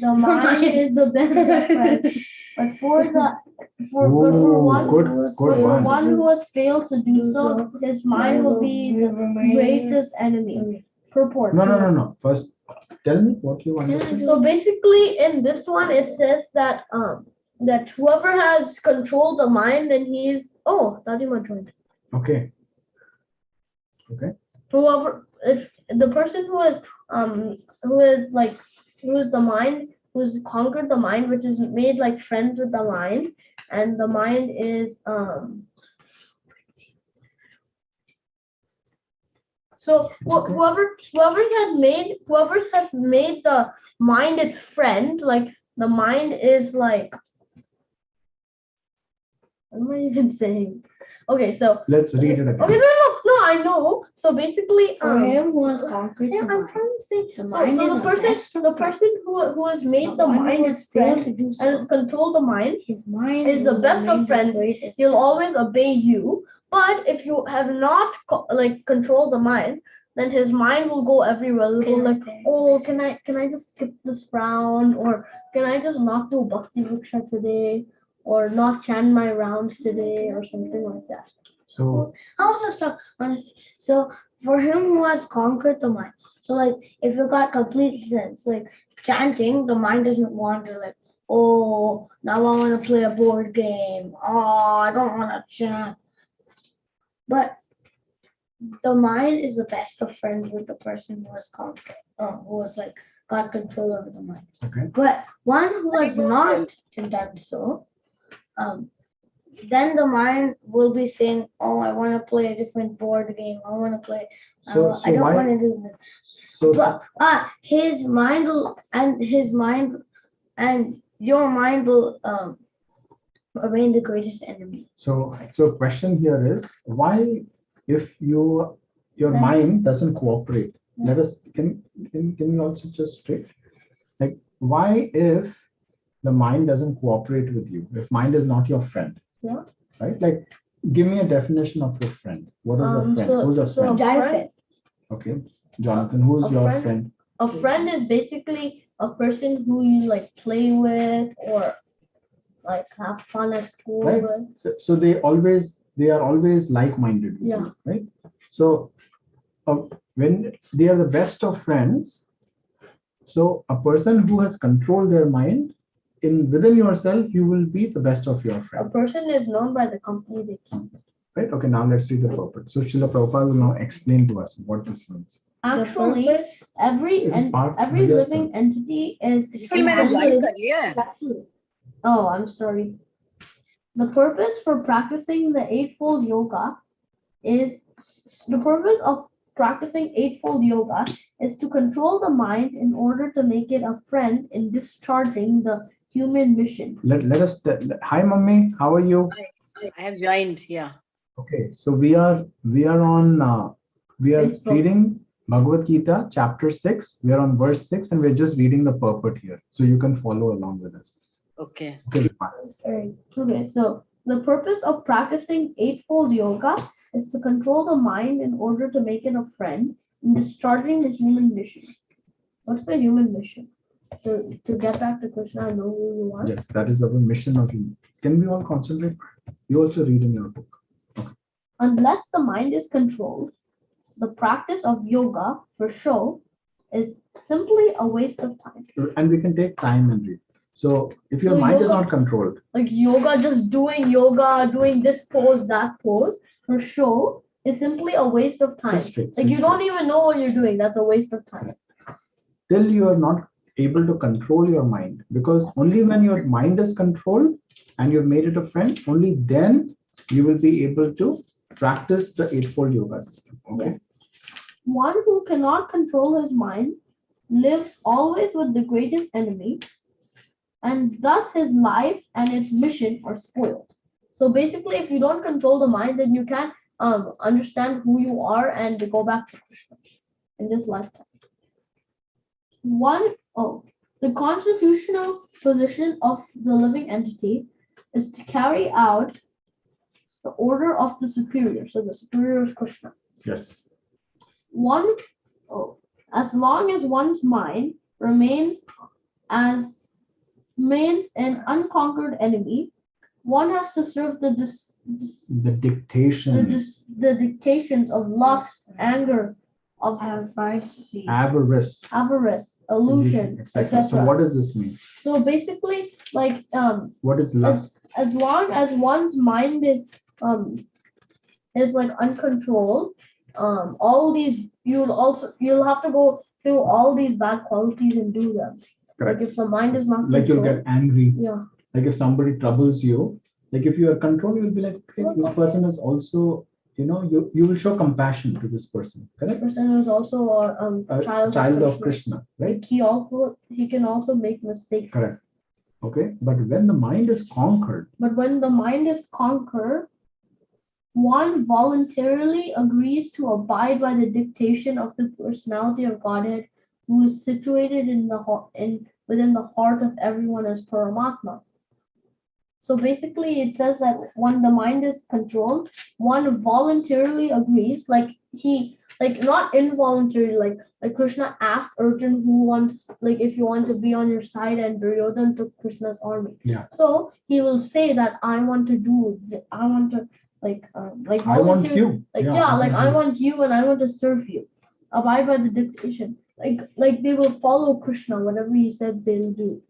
is the best of friends. But for one who has failed to do so, his mind will be the greatest enemy. Purport. No. First, tell me what you understand. So basically, in this one, it says that that whoever has controlled the mind, then he's Tajima joined. Okay. Whoever, if the person who is the mind, who's conquered the mind, which is made like friends with the mind, and the mind is so whoever has made the mind its friend, like the mind is like, what am I even saying? Okay, so let's read it again. Okay, no, I know. So basically, For him who has conquered the I'm mind. trying to say. The So mind is the person who has made the mind its friend and has controlled the mind His mind is the will best remain of friends. the greatest. He'll always obey you. But if you have not controlled the mind, then his mind will go everywhere. It'll go like, oh, can I just skip this round, or can I just not do Bhakti Vriksha today, or not chant my rounds today, or something like that. So Honestly, so for him who has conquered the mind, so like if you got complete sense, like chanting, the mind doesn't want to like, oh, now I want to play a board game. Oh, I don't want to chant. But the mind is the best of friends with the person who has conquered, who has like got control over the mind. okay. But one who has not done so, then the mind will be saying, "Oh, I want to play a different board game. I want to play. I don't want to do this." But his mind will, and your mind will remain the greatest enemy. So question here is why, if your mind doesn't cooperate, let us can you also just state like why if the mind doesn't cooperate with you, if mind is not your friend, Yeah. right? Like give me a definition of your friend. What is a friend? Who's a friend? Jonathan. Okay, Jonathan, who's your friend? A friend is basically a person who you like play with or like have fun at school Right. with. So they are always like-minded with you, right? So when they are the best of friends, so a person who has controlled their mind, within yourself, you will be the best of your A friend. person is known by the company they keep. Right? Okay, now let's read the purport. So Srila Prabhupada will now explain to us what this means. Actually, every living entity is Oh, I'm sorry. The purpose for practicing the Eightfold Yoga is the purpose of practicing Eightfold Yoga is to control the mind in order to make it a friend in discharging the human mission. Let us. Hi, Mummy. How are you? I have joined. Yeah. Okay, so we are on we are Facebook. reading Bhagavad Gita chapter 6. We are on verse 6 and we're just reading the purport here. So you can follow along with us. Okay. Okay, fine. Okay, so the purpose of practicing Eightfold Yoga is to control the mind in order to make it a friend in discharging the human mission. What's the human mission? To get back to Krishna and know who you are? Yes, that is our mission of you. Can we all concentrate? You also read in your book. Unless the mind is controlled, the practice of yoga for show is simply a waste of time. And we can take time and read. So if your So mind is yoga- not controlled, Like just doing yoga, doing this pose, that pose for show is simply a waste of time. Sit straight, Like sit you don't even know what you're doing. That's a waste of time. till you are not able to control your mind, because only when your mind is controlled and you've made it a friend, only then you will be able to practice the Eightfold Yoga system. Okay. Yeah. One who cannot control his mind lives always with the greatest enemy, and thus his life and its mission are spoiled. So basically, if you don't control the mind, then you can't understand who you are and go back to Krishna in this lifetime. The constitutional position of the living entity is to carry out the order of the superior. So the superior is Krishna. Yes. As long as one's mind remains an unconquered enemy, one has to serve the dictations of lust, anger, of avarice, illusion, etc. So what does this mean? So basically, like What is lust? as long as one's mind is like uncontrolled, all these you'll have to go through all these bad qualities and do them. Correct. Like if the mind is not Like you'll get angry. Yeah. Like if somebody troubles you, like if you are controlled, you'll be like, hey, this person is also, you will show compassion to this person. Correct? This person is also a child of Krishna, right? He can also make mistakes. Correct. Okay, but when the mind is conquered, one voluntarily agrees to abide by the dictation of the personality of Godhead, who is situated within the heart of everyone as Paramatma. So basically, it says that when the mind is controlled, one voluntarily agrees, not involuntarily, like Krishna asked Arjun if you want to be on your side, and Duryodhana took Krishna's army. Yeah. So he will say that I want you, I want you, and I want to serve you. Abide by the dictation. Like they will follow Krishna, whatever he said they'll do.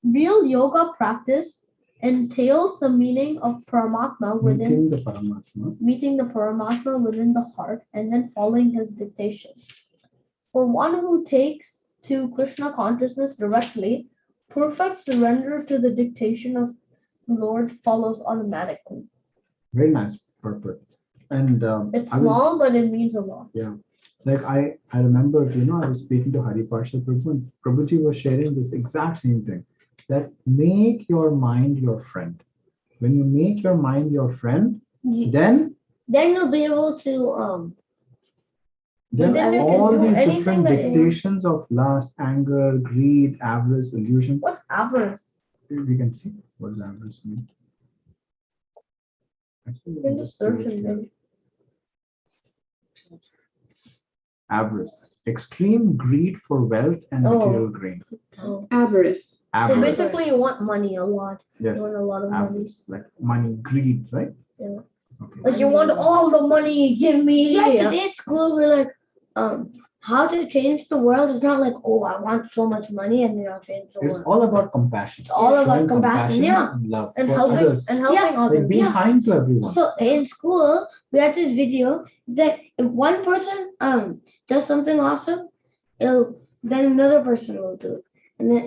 Real yoga practice entails the meaning of Paramatma meeting the Paramatma within the heart and then following his dictation. For one who takes to Krishna consciousness directly, perfect surrender to the dictation of the Lord follows automatically. Very nice purport. And it's small, but it means a lot. Yeah. Like I remember, I was speaking to Hari Parshad Prabhu, and Prabhuji was sharing this exact same thing, that make your mind your friend. When you make your mind your friend, then you'll be able to then all these different dictations of lust, anger, greed, avarice, illusion. What's avarice? We can see what does avarice mean. Actually, you can just search it. Avarice, extreme greed for wealth and material gain. Avarice. So basically, you want money a lot. Yes. You want a lot of avarice, money. Like money, greed, right? Yeah. Okay. Like you want all the money, give me. Yeah, today at school we're like, how to change the world is not like, oh, I want so much money and then I'll change the world. It's all about compassion. It's all about compassion, yeah. And love And for helping others. others. Like being kind to everyone. So in school, we had this video that if one person does something awesome, then another person will do it. and then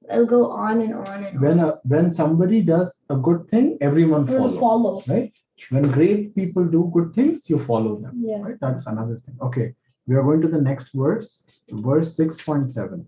it'll go on and on and on. When somebody does a good thing, everyone Will follows. follow. Right? When great people do good things, you follow them. Yeah. Right? That's another thing. Okay. We are going to the next verse, verse 6.7.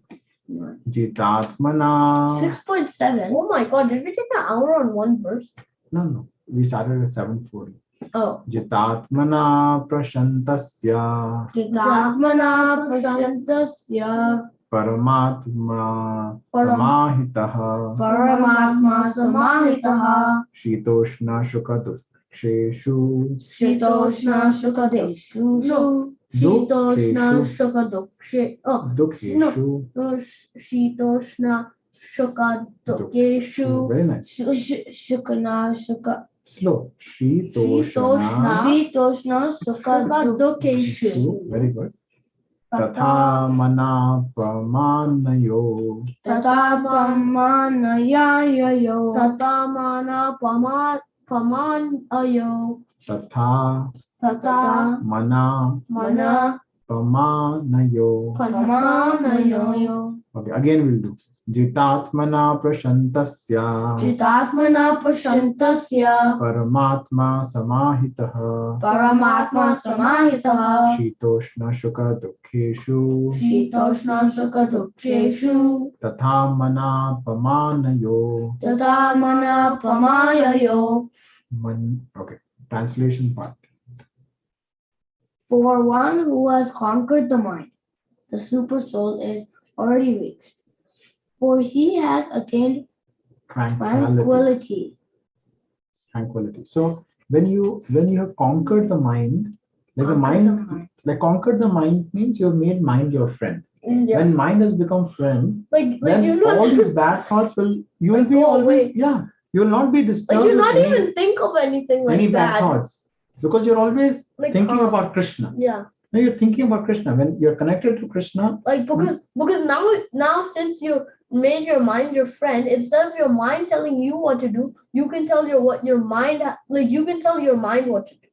Jitatmana. 6.7. Oh my God! Did we take an hour on one verse? No. We started at 7:40. Oh. Jitatmana prashantasya Jitatmana prashantasya paramatma samahitaha paramatma samahitaha shitoshna shukaduksheshu shitoshna sukadeshu shitoshna sukadukshe dukheshu. shitoshna sukadukeshu Very nice. shukana suka Slow. Shitoshna shitoshna sukadukeshu. Very good. Tatha mana pramanayo Tatapamanayayo Tatamana pamanayo. Tatha Tata mana mana pamanayo. pamanayo Okay, again we'll do. Jitatmana prashantasya Jitatmana prashantasya paramatma samahitaha paramatma samahitaha shitoshna shuka dukheshu shitoshna sukaduksheshu tatha mana pamanayo. tatamana pamayayo. Okay, translation part. For one who has conquered the mind, the super soul is already reached. For he has attained tranquility. So when you have conquered the mind, conquered the mind means you have made mind your friend. Yeah. When mind has become friend, Like then you know, all these bad thoughts you will be go always away. you will not be disturbed. Like you with not even think of anything like any bad that. thoughts because you're always Like thinking calm. about Krishna. Yeah. No, you're thinking about Krishna when you're connected to Krishna. Like because now since you made your mind your friend, instead of your mind telling you what to do, you can tell your mind you can tell your mind what to do.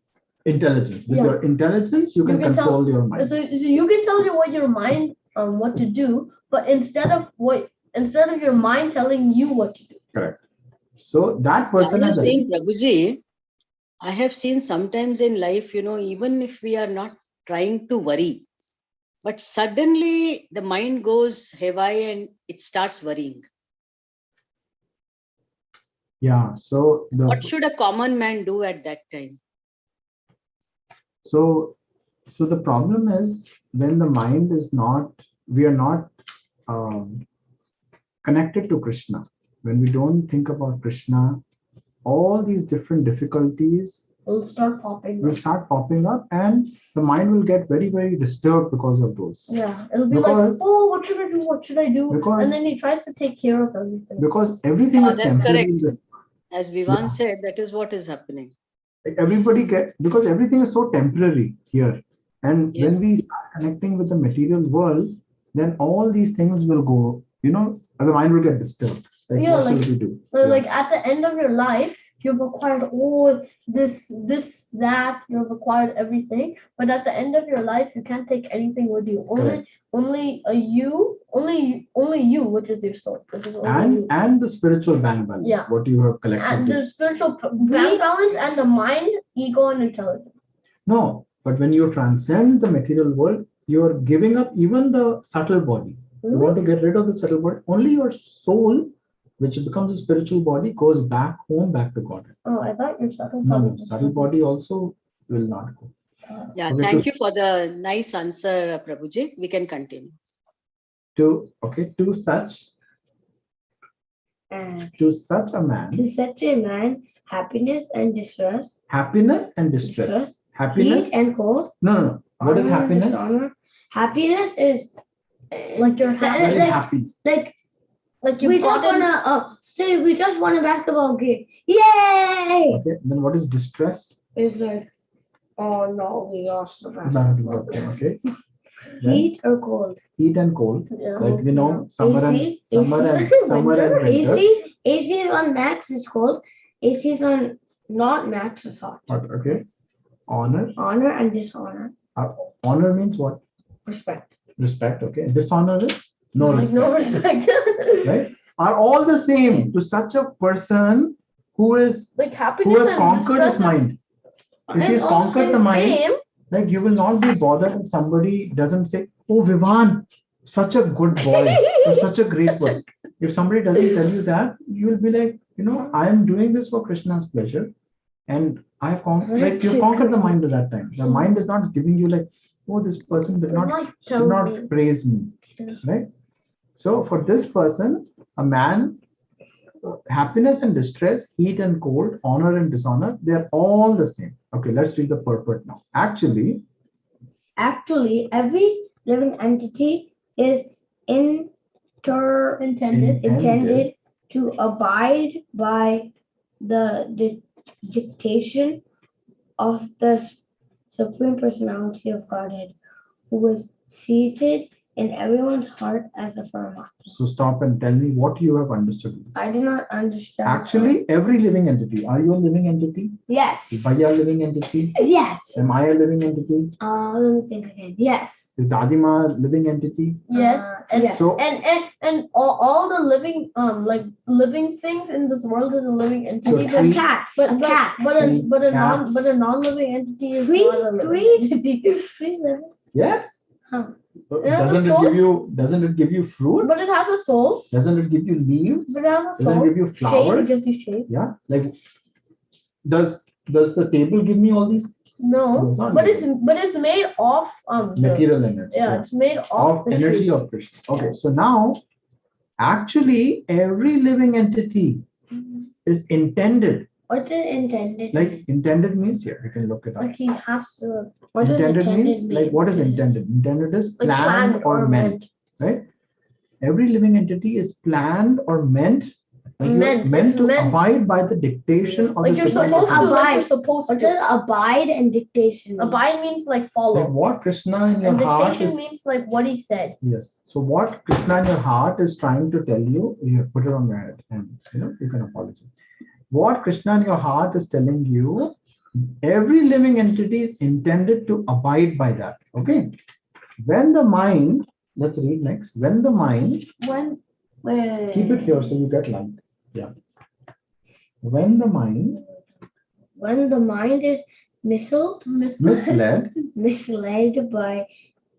Intelligence. With Yeah. your intelligence, you can control your mind. So you can tell your mind what to do, but instead of your mind telling you what to do. Correct. So that person I have has seen, Prabhuji, I have seen sometimes in life, even if we are not trying to worry, but suddenly the mind goes haywire and it starts worrying. Yeah. So What should a common man do at that time? So the problem is when the mind is not, we are not connected to Krishna. When we don't think about Krishna, all these different difficulties Will start popping up, and the mind will get very, very disturbed because of those. Yeah, it'll be like, oh, what should I do? What should I do? And then he tries to take care of everything. Because everything is that's temporary. correct. As Vivan said, that is what is happening. Because everything is so temporary here. And when we start connecting with the material world, then all these things will go, the mind will get disturbed. Like, what should we do? Like at the end of your life, you've acquired all this, that, you've acquired everything. But at the end of your life, you can't take anything with you. Only you, which is your soul. And the spiritual bank balance, what you have collected. And the spiritual bank balance and the mind, ego, and intelligence. No, but when you transcend the material world, you're giving up even the subtle body. You want to get rid of the subtle body. Only your soul, which becomes a spiritual body, goes back home, back to God. Oh, I thought your subtle body. No, subtle body also will not go. Yeah, thank you for the nice answer, Prabhuji. We can continue. To such a man. To such a man, happiness and distress. Happiness and distress. Happiness heat and cold. No. What is happiness? Happiness is like you're happy. Happy. Like we just wanna say we just won a basketball game. Yay! Okay. Then what is distress? It's like, oh no, we lost the basketball game. Okay. Heat or cold? Heat and cold. Yeah. Like summer and winter. AC is on max, it's cold. AC is on not max, it's hot. Okay. Honor and dishonor. Honor means what? Respect. Okay. Dishonor is? No Like respect. no respect. Right? Are all the same to such a person who is Like who happiness has and conquered his distress mind. If he is has conquered also the mind, same. like you will not be bothered if somebody doesn't say, "Oh, Vivan, such a good boy, or such a great boy." If somebody doesn't tell you that, you will be like, I am doing this for Krishna's pleasure, and I have conquered. Like you've conquered the mind at that time. The mind is not giving you like, "Oh, this person did not praise me," right? So for this person, a man, happiness and distress, heat and cold, honor and dishonor, they're all the same. Okay, let's read the purport now. Actually, every living entity is intended to abide by the dictation of the Supreme Personality of Godhead, who is seated in everyone's heart as a Paramatma. so stop and tell me what you have understood. I did not understand. Actually, every living entity. Are you a living entity? Yes. Is Bhaiya a living entity? Yes. Am I a living entity? Let me think again. Yes. Is Dadima a living entity? Yes, and yes. So and all the living like living things in this world is a living entity. So A cat. But a cat. a non-living entity is Three- not a living three- entity. Three living. yes. Huh. But It has a doesn't it soul? give you? Doesn't it give you fruit? But it has a soul. Doesn't it give you leaves? But it has a Doesn't soul. it give you Shape. flowers? It gives you shape. Yeah. Like, does the table give me all these? No, not but living. it's made of Material energy. yeah, it's made Of the energy tree. of Krishna. Okay, so now actually every living entity is intended. What did intended? Like intended means here, you can look it up. Like he has to What does Intended means mean? like what is intended? Intended is like planned or meant, right? Every living entity is planned or meant. Like you're meant to abide by the dictation of like the you're Supreme supposed to. Personality. Like you're supposed What to. does abide and dictation mean? Abide means like follow. Like what Krishna in your And heart dictation is. means like what he said. Yes. So what Krishna in your heart is trying to tell you, you put it on your head and you can apologize. What Krishna in your heart is telling you, every living entity is intended to abide by that. Okay. When the mind, let's read next. When the mind, keep it here so you get light. Yeah. When the mind is misled by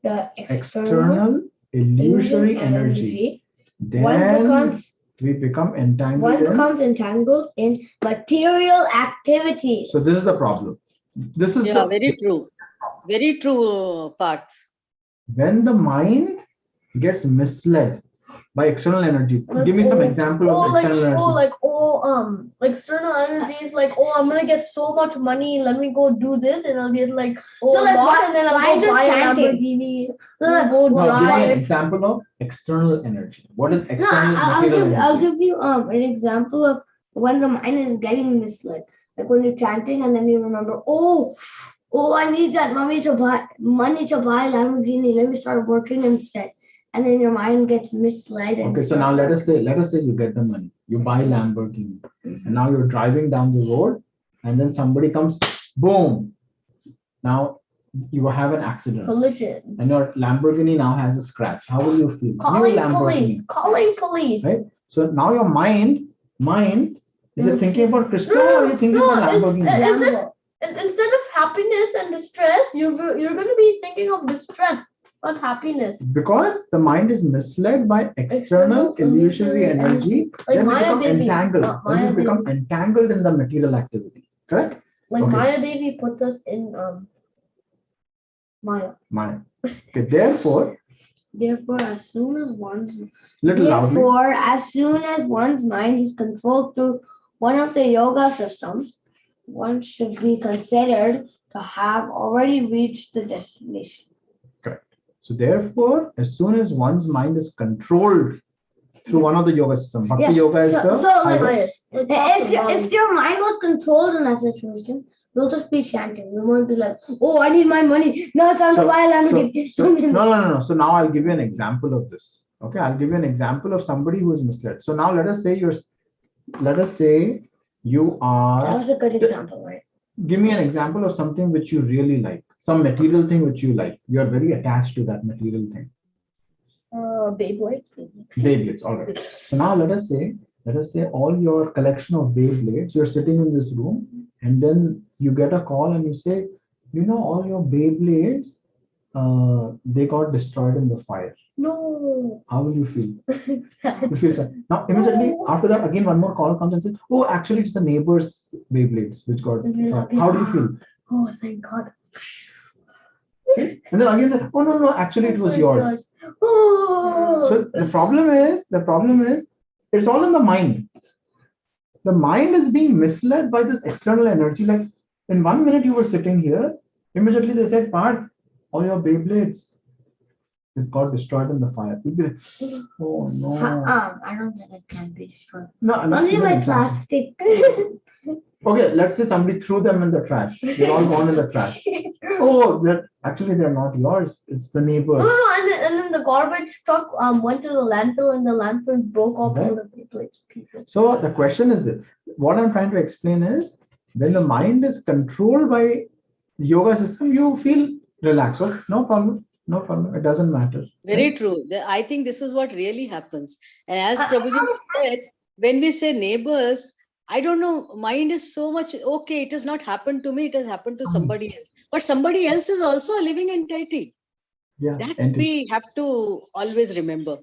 the external illusory energy, then we become entangled in material activities. So this is the problem. This is very true. Very true, Parth. When the mind gets misled by external energy. Give me some example of external energy. External energy is like, I'm gonna get so much money, let me go do this, and I'll get like and then I'll go buy a Lamborghini. Give me an example of external energy. What is external material energy? I'll give you an example of when the mind is getting misled. Like when you're chanting and then you remember, I need that money to buy Lamborghini. Let me start working instead. And then your mind gets misled. Okay, so now let us say you get the money, you buy Lamborghini, and now you're driving down the road, and then somebody comes, boom. Now you have an accident, collision, and your Lamborghini now has a scratch. How will you feel? Calling police. Right. So now your mind is it thinking about Krishna or are you thinking about Lamborghini? Instead of happiness and distress, you're going to be thinking of distress. Not happiness. Because the mind is misled by external illusory energy, then we become entangled. Then we become entangled in the material activity. Correct? Like Maya Devi puts us in Maya. Okay, therefore, as soon as one's mind is controlled through one of the yoga systems, one should be considered to have already reached the destination. So therefore, as soon as one's mind is controlled through one of the yoga systems, Bhakti Yoga is if your mind was controlled in that situation, you'll just be chanting. You won't be like, I need my money. Now it's time to buy a Lamborghini. No. So now I'll give you an example of this. Okay, I'll give you an example of somebody who is misled. So now let us say you are. That was a good example, right? Give me an example of something which you really like. Some material thing which you like. You're very attached to that material thing. Beyblade. Beyblades, all right. So now let us say all your collection of Beyblades, you're sitting in this room, and then you get a call and you say, all your Beyblades, they got destroyed in the fire. No. How will you feel? You feel sad. Now, immediately after that, again, one more call comes and says, oh, actually, it's the neighbor's Beyblades which got destroyed. How do you feel? Oh, thank God. See? And then again, say, oh, no, actually, it was yours. Oh. So the problem is, it's all in the mind. The mind is being misled by this external energy. Like in 1 minute you were sitting here, immediately they said, Parth, all your Beyblades, it got destroyed in the fire. You'd be like, oh no. I don't think it can be destroyed. No, Only not my exactly. plastic. Okay, let's say somebody threw them in the trash. They're all gone in the trash. Oh, they're not yours. It's the neighbor's. No, and then the garbage truck went to the landfill, and the landfill broke off all the Beyblade pieces. So the question is this. What I'm trying to explain is, when the mind is controlled by the yoga system, you feel relaxed. Oh, no problem. It doesn't matter. Very true. I think this is what really happens. And as Prabhuji said, when we say neighbors, I don't know, mind is so much, okay, it has not happened to me, it has happened to somebody else. But somebody else is also a living entity. Yeah. That we have to always remember.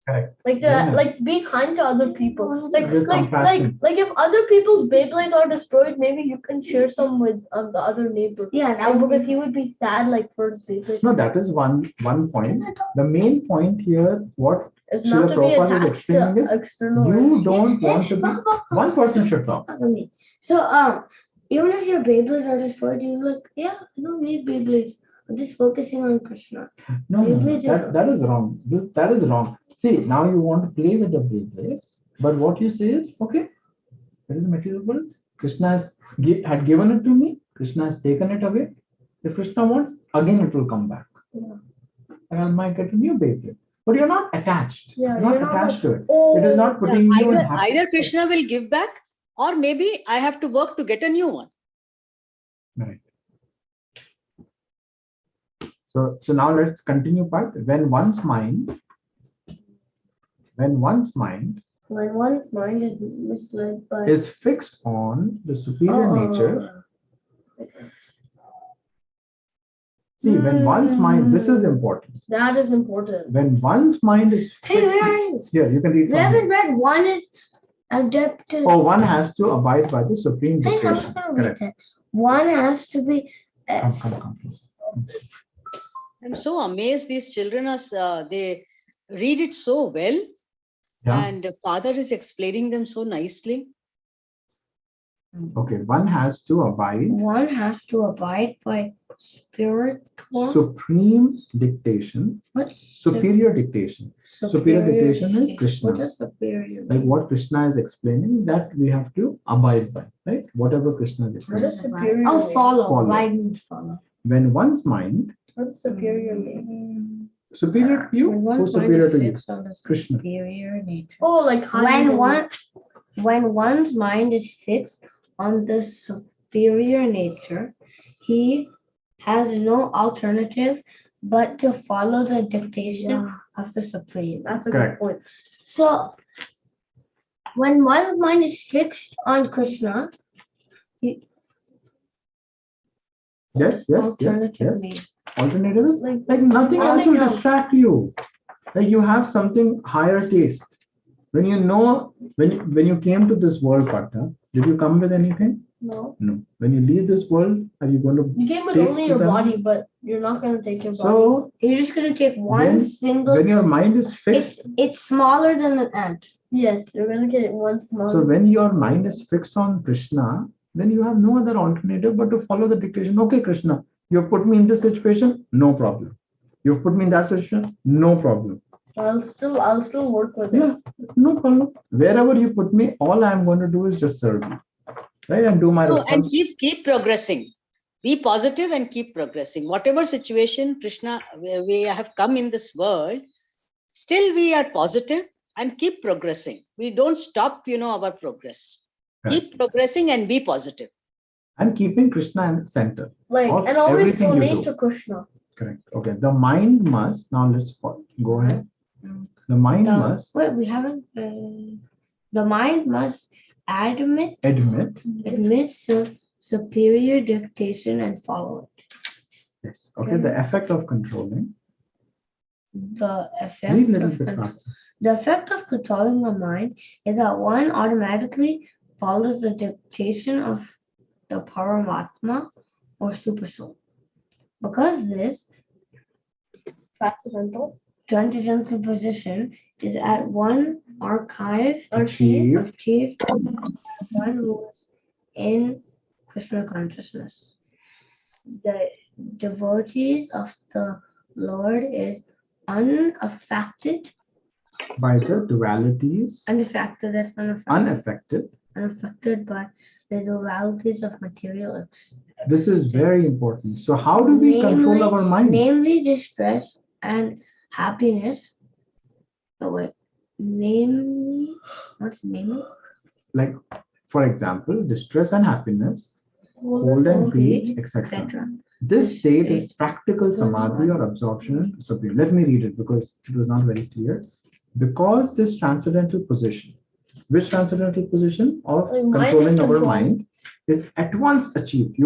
Correct. Like be kind to other people. Like compassion. if other people's Beyblades are destroyed, maybe you can share some with the other neighbor. Yeah, that would because he would be sad like for his Beyblade. No, that is one point. The main point here, what It's not to be Srila Prabhupada is attached explaining to is, external. you don't want to be, one person should talk. So even if your Beyblades are destroyed, you're like, yeah, I don't need Beyblades. I'm just focusing on Krishna. No, that is wrong. That is wrong. See, now you want to play with the Beyblades, but what you say is, okay, it is material world. Krishna had given it to me. Krishna has taken it away. If Krishna wants, again it will come back. Yeah. And I might get a new Beyblade. But you're not attached. Yeah, you're not attached to it. Oh, it is not putting you in Either Krishna will give back, or maybe I have to work to get a new one. Right. So now let's continue part. When one's mind is misled by is fixed on the superior nature. See, when one's mind, this is important. That is important. When one's mind is fixed. Here, you can read. We haven't read one is adapted. Oh, one has to abide by the supreme dictation. Correct. One has to be. Come. I'm so amazed. These children are, they read it so well. Yeah. And the father is explaining them so nicely. Okay, one has to abide. One has to abide by spiritual. Supreme dictation. What? Superior dictation. Superior dictation is Krishna. What is superior? Like what Krishna is explaining, that we have to abide by, right? Whatever Krishna is What explaining. is superior? I'll follow. Follow. Abide means follow. When one's mind. What's superior mean? Superior to you? Who's superior to you? Krishna. Superior nature. Oh, like when one's mind is fixed on the superior nature, he has no alternative but to follow the dictation of the supreme. That's a Correct. good point. So when one's mind is fixed on Krishna, Yes. alternative means Alternative is like nothing else will distract you. Like you have something higher taste. When you know, when you came to this world, Partha, did you come with anything? No. No. When you leave this world, are you going to? You came with take only to your them? body, but you're not going to take your body. So you're just going to take one single. when your mind is fixed. It's smaller than an ant. Yes, you're going to get one small. So when your mind is fixed on Krishna, then you have no other alternative but to follow the dictation. Okay, Krishna, you've put me in this situation, no problem. You've put me in that situation, no problem. I'll still work with it. Yeah, no problem. Wherever you put me, all I'm going to do is just serve you, right? And do my and keep progressing. Be positive and keep progressing. Whatever situation, Krishna, we have come in this world, still we are positive and keep progressing. We don't stop, our progress. Right. Keep progressing and be positive. And keeping Krishna in the center. And always donate to Krishna. Correct. Okay. The mind must, now let's go ahead. The mind must Wait, we haven't. The mind must admit superior dictation and follow it. Yes. Okay. The effect of controlling. The Read little bit faster. the effect of controlling the mind is that one automatically follows the dictation of the Paramatma or Supersoul. Because this transcendental position is at one achieved one who is in Krishna consciousness. The devotees of the Lord is unaffected By the dualities. unaffected by the dualities of material. This is very important. So how do we control our mind? Namely, distress and happiness. Oh wait, namely, what's namely? Like, for example, distress and happiness, cold and heat, etc. This state is practical samadhi or absorption. Let me read it because it was not very clear. Because this transcendental position, which transcendental position of controlling our mind, is at once achieved.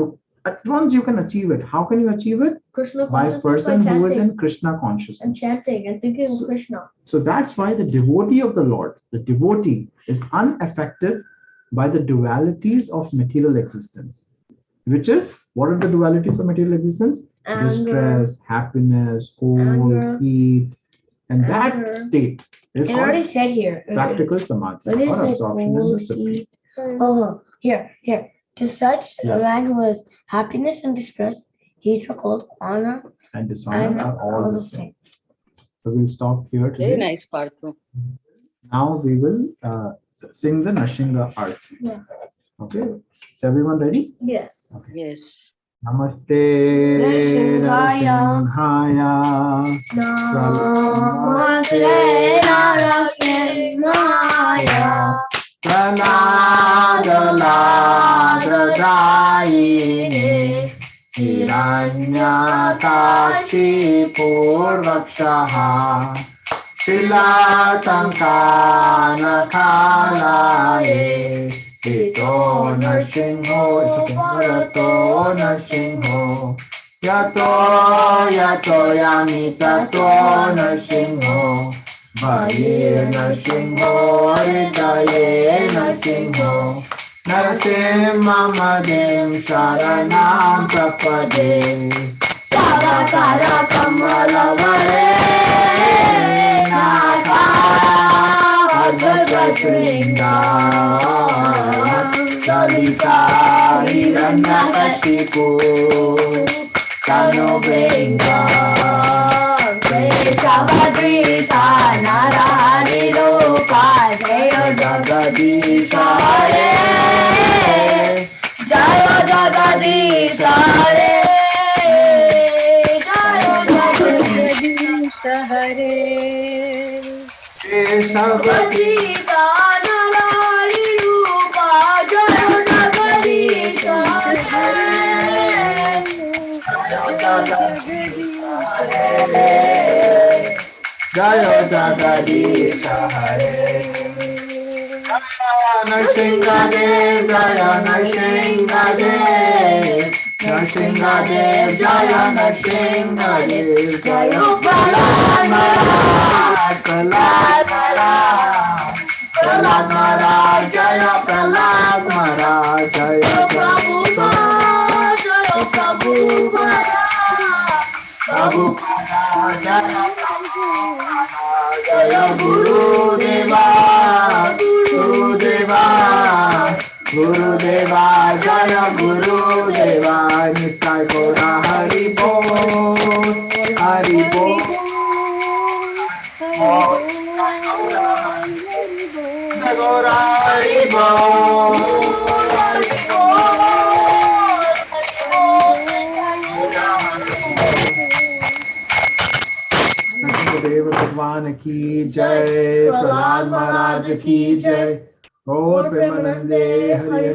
At once you can achieve it. How can you achieve it? Krishna By a consciousness, person by who is chanting in Krishna consciousness. and chanting and thinking of Krishna. So that's why the devotee of the Lord, the devotee is unaffected by the dualities of material existence. Which is, what are the dualities of material existence? Anger, distress, happiness, cold, anger, heat. And that anger. state is It already called said here. practical samadhi What is or it? absorption in the Cold, supreme. heat. Oh, here. To such a Yes. man who has happiness and distress, heat or cold, honor And dishonor and are all the same. So we'll stop here today. Very nice, Parthu. Now we will sing the Nashinga Arti. Yeah. Okay. Is everyone ready? Yes. Okay. Yes. Namaste Narsinghaya. Namaste Narsinghaya. Pranadaladaayine Hiranyakashi Purvakshaha Shilatankanakalaye Ito Narsingho Bharato Narsingho Yato Yamitato Narsingho Bhaye Narsingho Hridaye Narsingho Narasimhamadem Sharanam Prapade Savatara Kamalavare Natha Advaita Shringa Lalita Hiranyakashipu Tanu Venga Veshavadrita Narahari Rupa Jayo Jagadisha Hare Jayo Jagadisha Hare Jayo Jagadisha Hare Veshavadrita Narahari Rupa Jayo Jagadisha Hare Jayo Jagadisha Hare Narsinghadev Jaya Narsinghadev Narsinghadev Jaya Narsinghadev Jayo Prahlad Maharaj Prahlad Maharaj Prahlad Maharaj Jaya Prahlad Maharaj Jaya Prabhupada Jaya Prabhupada Prabhupada Jaya Jaya Guru Deva Guru Deva Guru Deva Jaya Guru Deva Nitai Gora Hari Bol Hari Bol Gora Hari Bol Hari Bol देव भगवान की जय प्रहलाद महाराज की जय और प्रेमानंदे हरि